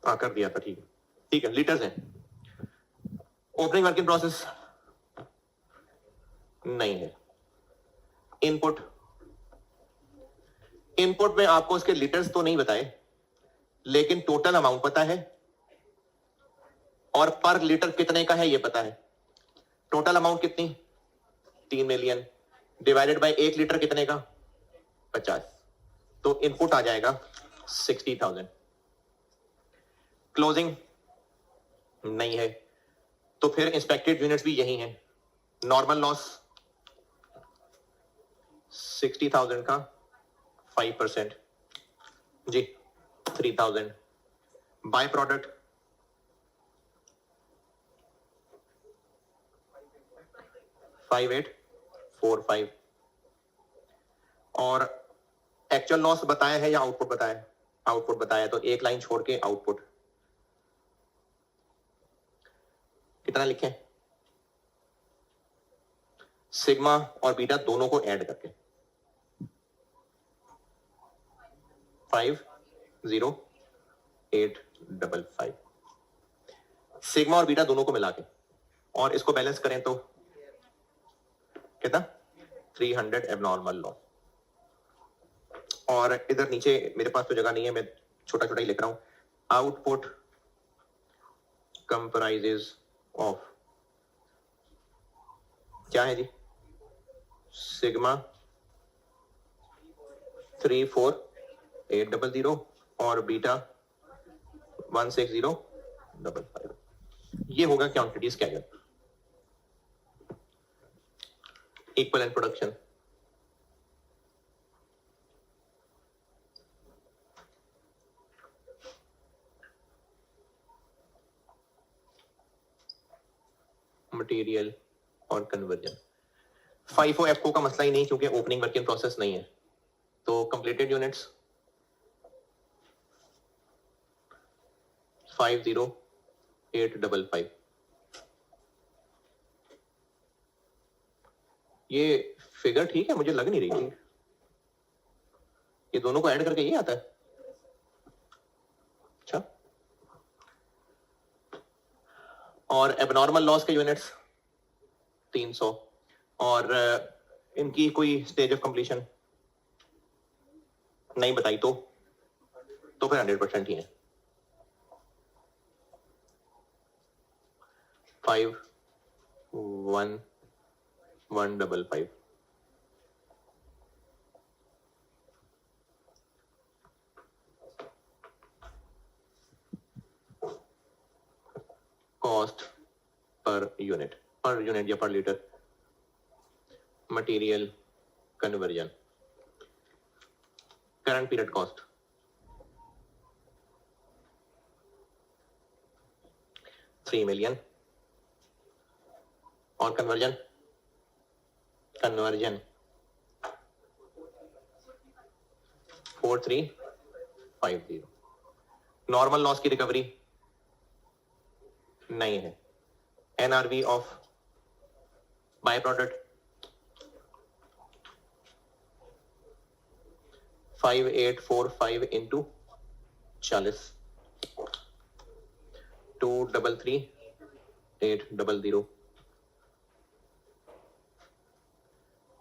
कर दिया था, ठीक है लीटर्स है। ओपनिंग वर्क इन प्रोसेस नहीं है। इनपुट में आपको उसके लीटर्स तो नहीं बताए, लेकिन टोटल अमाउंट पता है और पर लीटर कितने का है ये पता है। टोटल अमाउंट कितनी? 3 मिलियन डिवाइडेड बाय 1 लीटर कितने का? 50। तो इनपुट आ जाएगा 60,000। क्लोजिंग नहीं है, तो फिर इंस्पेक्टेड यूनिट्स भी यही हैं। नॉर्मल लॉस 60,000 का 5% जी 3,000। By product 5845। और एक्चुअल लॉस बताया है या आउटपुट बताया? आउटपुट बताया, तो एक लाइन छोड़ के आउटपुट कितना लिखें? सिग्मा और बीटा दोनों को ऐड करके 50855। सिग्मा और बीटा दोनों को मिला के, और इसको बैलेंस करें तो कितना? 300 एबनॉर्मल लॉस। और इधर नीचे मेरे पास तो जगह नहीं है, मैं छोटा छोटा ही लिख रहा हूं। आउटपुट कंप्राइजेज ऑफ क्या है जी? सिग्मा 34800 और बीटा 16055। ये होगा quantity schedule. Equivalent production material और कन्वर्जन। FIFO एफको का मसला ही नहीं क्योंकि ओपनिंग वर्क इन प्रोसेस नहीं है। तो कंप्लीटेड यूनिट्स 50855। ये फिगर ठीक है, मुझे लग नहीं रही थी। ये दोनों को ऐड करके ये आता है। अच्छा, और एबनॉर्मल लॉस के यूनिट्स 300, और इनकी कोई स्टेज ऑफ कंप्लीशन नहीं बताई तो फिर 100% ही है। 51155। कॉस्ट पर यूनिट या पर litre. Material conversion. Current period cost 3 million, और कन्वर्जन 4350। नॉर्मल लॉस की रिकवरी नहीं है। NRV of by product 5845 into 40 233800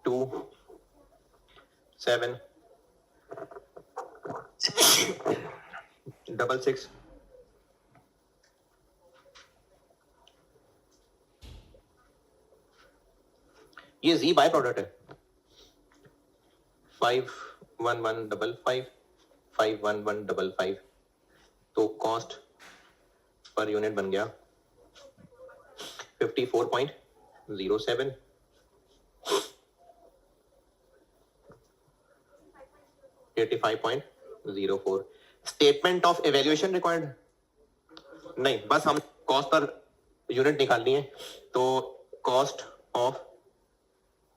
2 7 6 ये जी बाय प्रोडक्ट है 51155 51155 तो कॉस्ट पर यूनिट बन गया 54.07 85.04 स्टेटमेंट ऑफ एवेल्युएशन रिक्वायर्ड नहीं, बस हम कॉस्ट पर यूनिट निकालनी है तो कॉस्ट ऑफ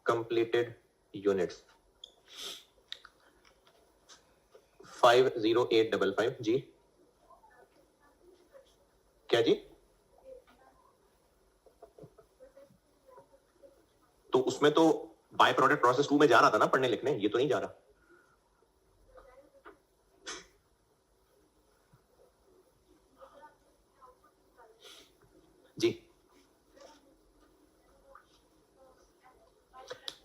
कंप्लीटेड यूनिट्स 50855 जी क्या जी तो उसमें तो बाय प्रोडक्ट प्रोसेस 2 में जा रहा था ना पढ़ने लिखने, ये तो नहीं जा रहा जी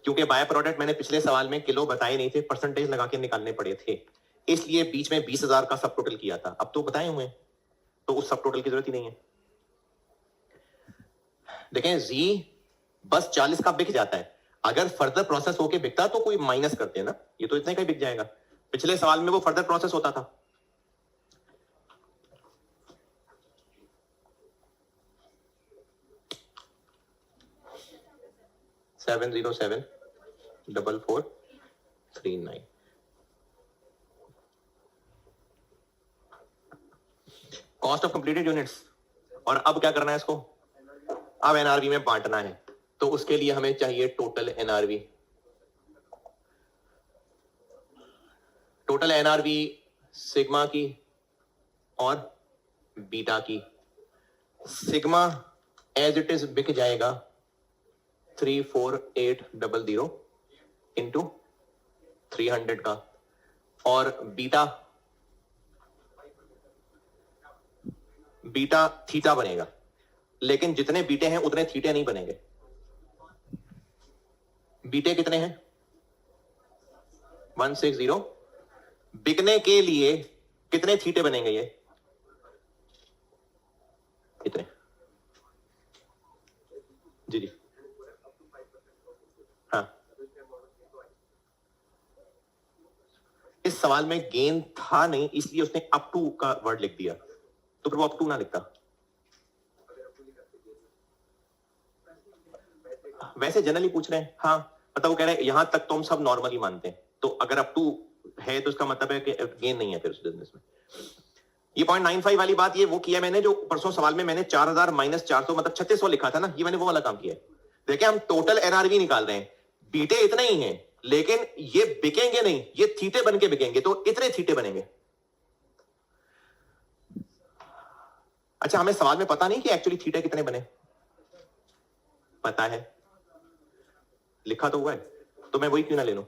क्योंकि बाय प्रोडक्ट मैंने पिछले सवाल में किलो बताए नहीं थे, परसेंटेज लगा के निकालने पड़े थे, इसलिए बीच में 20,000 का सब टोटल किया था। अब तो बताए हुए तो उस सब टोटल की जरूरत ही नहीं है। देखें जी बस 40 का बिक जाता है, अगर फर्दर प्रोसेस होके बिकता तो कोई माइनस करते हैं ना, ये तो इतने का ही बिक जाएगा। पिछले सवाल में वो फर्दर प्रोसेस होता था। Seven 4439 cost of completed units. और अब क्या करना है इसको, अब एनआरवी में बांटना है, तो उसके लिए हमें चाहिए total NRV. Total NRV sigma की और बीटा की। सिग्मा एज इट इज बिक जाएगा 34800 इंटू 300 का, और बीटा बीटा थीटा बनेगा, लेकिन जितने बीटे हैं उतने थीटे नहीं बनेंगे। बीटे कितने हैं 160, बिकने के लिए कितने थीटे बनेंगे ये इतने जी जी हाँ इस सवाल में गेन था नहीं इसलिए उसने अप टू का वर्ड लिख दिया, तो फिर वो अप टू ना लिखता। वैसे जनरली पूछ रहे हैं, हाँ मतलब वो कह रहे हैं यहां तक तो हम सब नॉर्मली मानते हैं, तो अगर अप टू है तो इसका मतलब है कि गेन नहीं है फिर उस बिजनेस में। ये 0.95 वाली बात ये वो किया मैंने जो परसों सवाल में मैंने 4000 माइनस 400 मतलब 3600 लिखा था ना, ये मैंने वो वाला काम किया है। देखिए हम टोटल एनआरवी निकाल रहे हैं, बीटे इतने ही हैं लेकिन ये बिकेंगे नहीं, ये थीटे बन के बिकेंगे, तो इतने थीटे बनेंगे। अच्छा हमें सवाल में पता नहीं कि एक्चुअली थीटे कितने बने, पता है लिखा तो हुआ है, तो मैं वही क्यों ना ले लूं,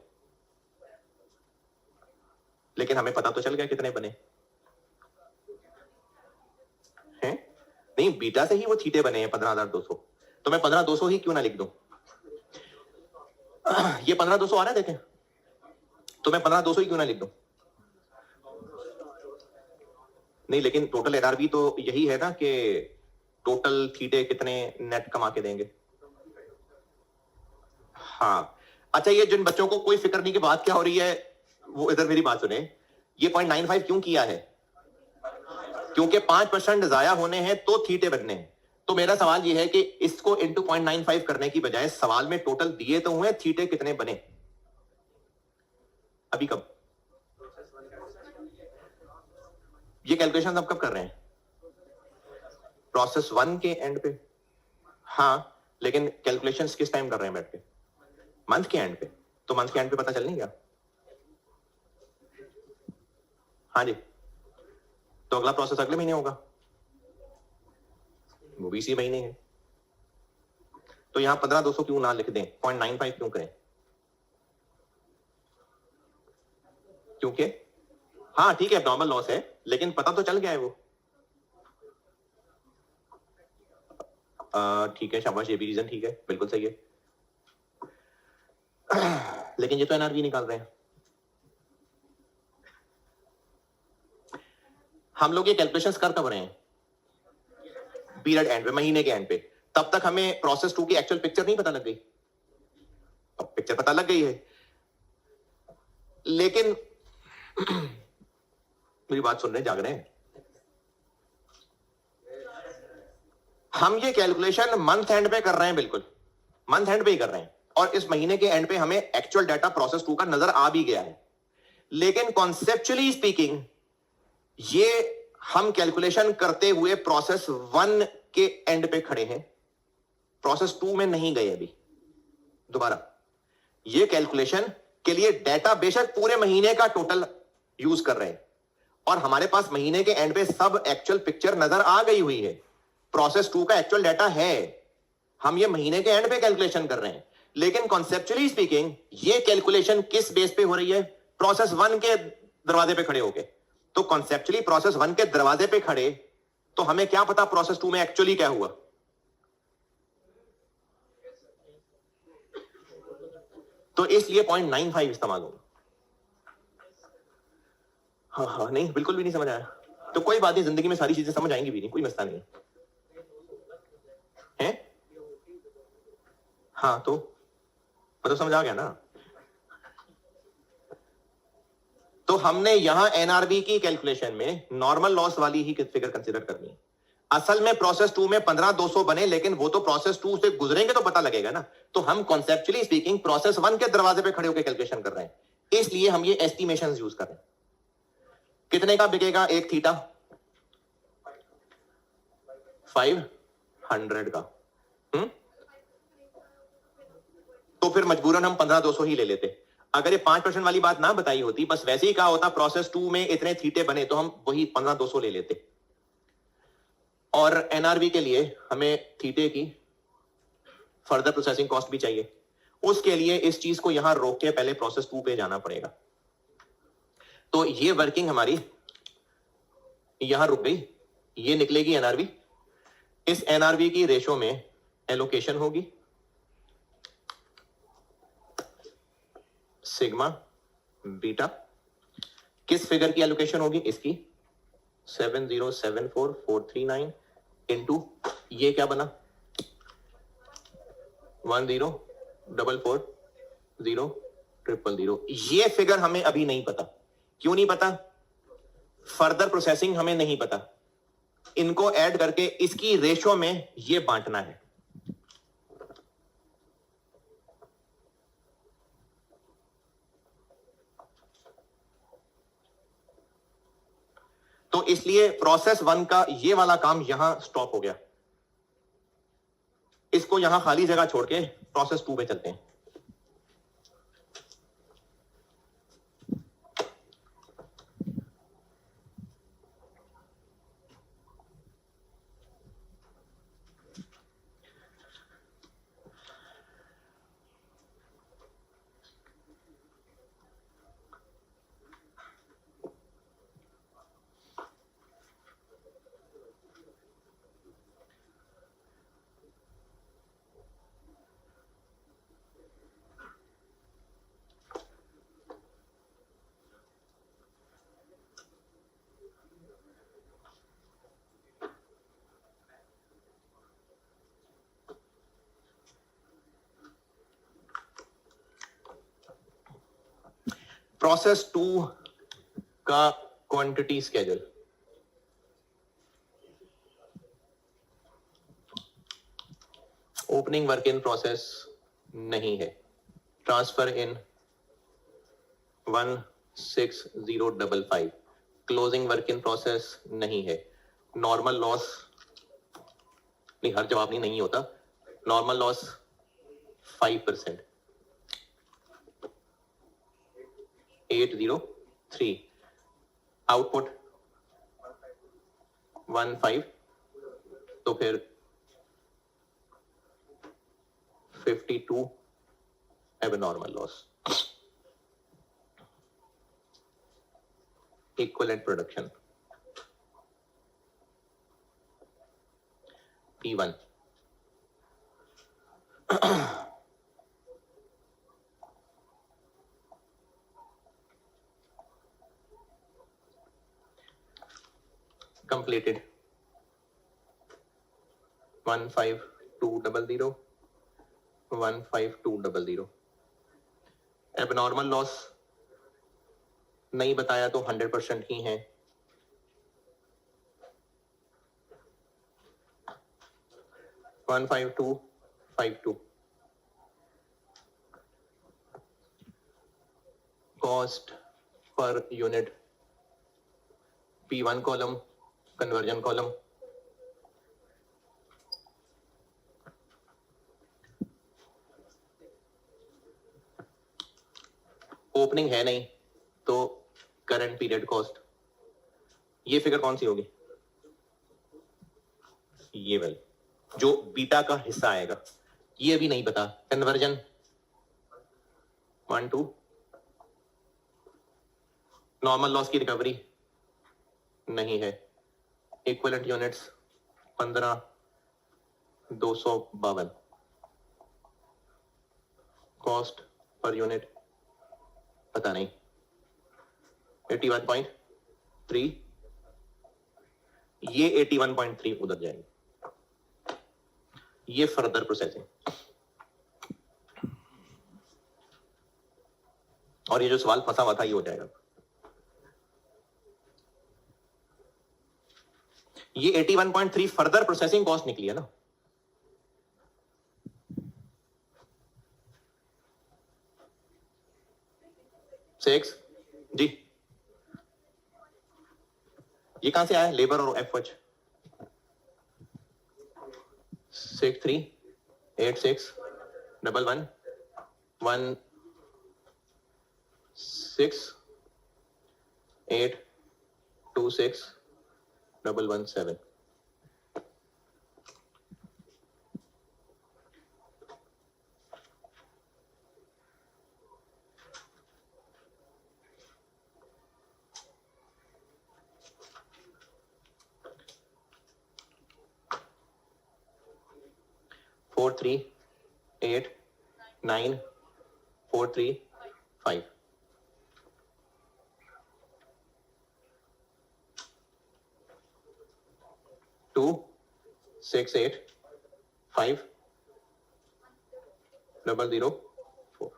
लेकिन हमें पता तो चल गया कितने बने हैं। नहीं बीटा से ही वो थीटे बने हैं 15,200, तो मैं 15,200 ही क्यों ना लिख दूं। ये 15,200 आ रहा है देखें, तो मैं 15,200 ही क्यों ना लिख दूं। नहीं लेकिन टोटल एनआरवी तो यही है ना कि टोटल थीटे कितने नेट कमा के देंगे। हाँ अच्छा ये जिन बच्चों को कोई फिक्र नहीं कि बात क्या हो रही है वो इधर मेरी बात सुने, ये 0.95 क्यों किया है, क्योंकि 5% जाया होने हैं तो थीटे बनने हैं। तो मेरा सवाल ये है कि इसको इंटू 0.95 करने की बजाय सवाल में टोटल दिए तो हुए थीटे कितने बने अभी कब, ये कैलकुलेशन आप कब कर रहे हैं, प्रोसेस 1 के एंड पे। हाँ लेकिन कैलकुलेशंस किस टाइम कर रहे हैं बैठ के, मंथ के एंड पे, तो मंथ के एंड पे पता चल नहीं गया। हाँ जी तो अगला प्रोसेस अगले महीने होगा, वो भी इसी महीने है, तो यहां 15,200 क्यों ना लिख दें, 0.95 क्यों करें? क्योंकि हाँ ठीक है नॉर्मल लॉस है, लेकिन पता तो चल गया है वो। ठीक है शाबाश, ये भी रीजन ठीक है, बिल्कुल सही है। लेकिन ये तो एनआरवी निकाल रहे हैं हम लोग। ये कैलकुलेशंस कर कब रहे हैं? पीरियड एंड पे, महीने के एंड पे। तब तक हमें प्रोसेस 2 की एक्चुअल पिक्चर नहीं पता लग गई। अब पिक्चर पता लग गई है, लेकिन मेरी बात सुन रहे हैं, जाग रहे हैं? हम ये कैलकुलेशन मंथ एंड पे कर रहे हैं, बिल्कुल मंथ एंड पे ही कर रहे हैं, और इस महीने के एंड पे हमें एक्चुअल डाटा प्रोसेस 2 का नजर आ भी गया है। लेकिन कॉन्सेप्चुअली स्पीकिंग ये हम कैलकुलेशन करते हुए प्रोसेस 1 के एंड पे खड़े हैं, प्रोसेस 2 में नहीं गए अभी। दोबारा ये कैलकुलेशन के लिए डाटा बेशक पूरे महीने का टोटल यूज कर रहे हैं, और हमारे पास महीने के एंड पे सब एक्चुअल पिक्चर नजर आ गई हुई है, प्रोसेस 2 का एक्चुअल डाटा है, हम ये महीने के एंड पे कैलकुलेशन कर रहे हैं। लेकिन कॉन्सेप्चुअली स्पीकिंग ये कैलकुलेशन किस बेस पे हो रही है? प्रोसेस 1 के दरवाजे पे खड़े होके। तो कॉन्सेप्चुअली प्रोसेस 1 के दरवाजे पे खड़े, तो हमें क्या पता प्रोसेस 2 में एक्चुअली क्या हुआ? तो इसलिए 0.95 इस्तेमाल होगा। हाँ नहीं बिल्कुल भी नहीं समझ आया तो कोई बात नहीं, जिंदगी में सारी चीजें समझ आएंगी भी नहीं, कोई मसला नहीं है। हाँ तो मतलब समझ आ गया ना। तो हमने यहां एनआरबी की कैलकुलेशन में नॉर्मल लॉस वाली ही फिगर कंसीडर करनी है। असल में प्रोसेस 2 में 15,200 बने, लेकिन वो तो प्रोसेस 2 से गुजरेंगे तो पता लगेगा ना। तो हम कॉन्सेप्चुअली स्पीकिंग प्रोसेस 1 के दरवाजे पे खड़े होकर कैलकुलेशन कर रहे हैं, इसलिए हम ये एस्टिमेशंस यूज कर रहे हैं। कितने का बिकेगा एक थीटा? 500 का। तो फिर मजबूरन हम 15,200 ही ले लेते। अगर ये 5% वाली बात ना बताई होती, बस वैसे ही कहा होता प्रोसेस 2 में इतने थीटे बने, तो हम वही 15,200 ले लेते। और एनआरबी के लिए हमें थीटे की फर्दर प्रोसेसिंग कॉस्ट भी चाहिए, उसके लिए इस चीज को यहां रोक के पहले प्रोसेस 2 पे जाना पड़ेगा। तो ये वर्किंग हमारी यहां रुक गई, ये निकलेगी एनआरबी। इस एनआरबी की रेशो में एलोकेशन होगी सिग्मा बीटा। किस फिगर की एलोकेशन होगी? इसकी 7074439 इंटू ये क्या बना 10440000। ये फिगर हमें अभी नहीं पता। क्यों नहीं पता? फर्दर प्रोसेसिंग हमें नहीं पता। इनको ऐड करके इसकी रेशो में ये बांटना है। तो इसलिए प्रोसेस 1 का ये वाला काम यहां स्टॉप हो गया। इसको यहां खाली जगह छोड़ के प्रोसेस 2 पे चलते हैं। प्रोसेस 2 का quantity schedule. Opening work in process नहीं है, transfer in 16055। Closing work in process नहीं है। नॉर्मल लॉस नहीं, हर जवाब नहीं होता। Normal loss 5%। 803 आउटपुट 15। तो फिर 52 abnormal loss. Equivalent production P1. Completed 15200 15200. Abnormal loss नहीं बताया तो 100% ही है. 15252. Cost per unit P1 column, conversion column. Opening है नहीं तो करंट पीरियड कॉस्ट. ये फिगर कौन सी होगी? ये वाली जो बीटा का हिस्सा आएगा. ये अभी नहीं पता. कन्वर्जन 1 2. नॉर्मल लॉस की रिकवरी नहीं है. Equivalent units 15,252. Cost per unit पता नहीं. 81.3. ये 81.3 उधर जाएंगे. ये फर्दर प्रोसेसिंग. और ये जो सवाल फंसा हुआ था ये हो जाएगा. ये 81.3 फर्दर प्रोसेसिंग कॉस्ट निकली है ना. सिक्स जी. ये कहां से आया? लेबर और एफएच. 638611 1682617. Four three 8 9 4 3 5. टू 6 8 5 0 4.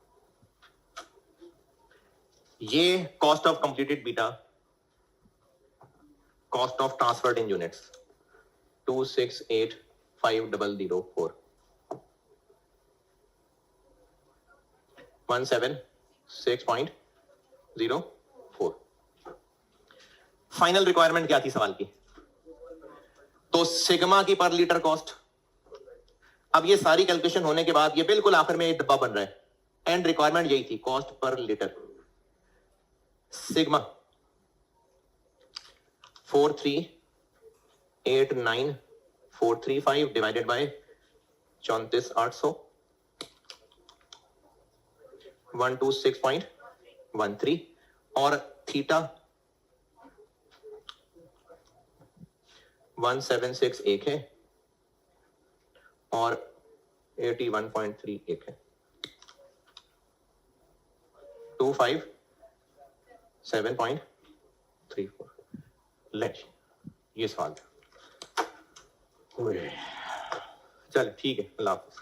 ये cost of completed beta. Cost of transferred in units 2685004. 176.04. Final requirement क्या थी सवाल की? तो सिग्मा की पर लीटर कॉस्ट. अब ये सारी कैलकुलेशन होने के बाद ये बिल्कुल आखिर में एक डब्बा बन रहा है. एंड रिक्वायरमेंट यही थी, cost per litre. Sigma 4389435 divided by 34800 126.13. और थीटा 176 एक है और 81.3 एक है. 257.34. लेट ये सवाल था. चल ठीक है. अल्लाह हाफिज.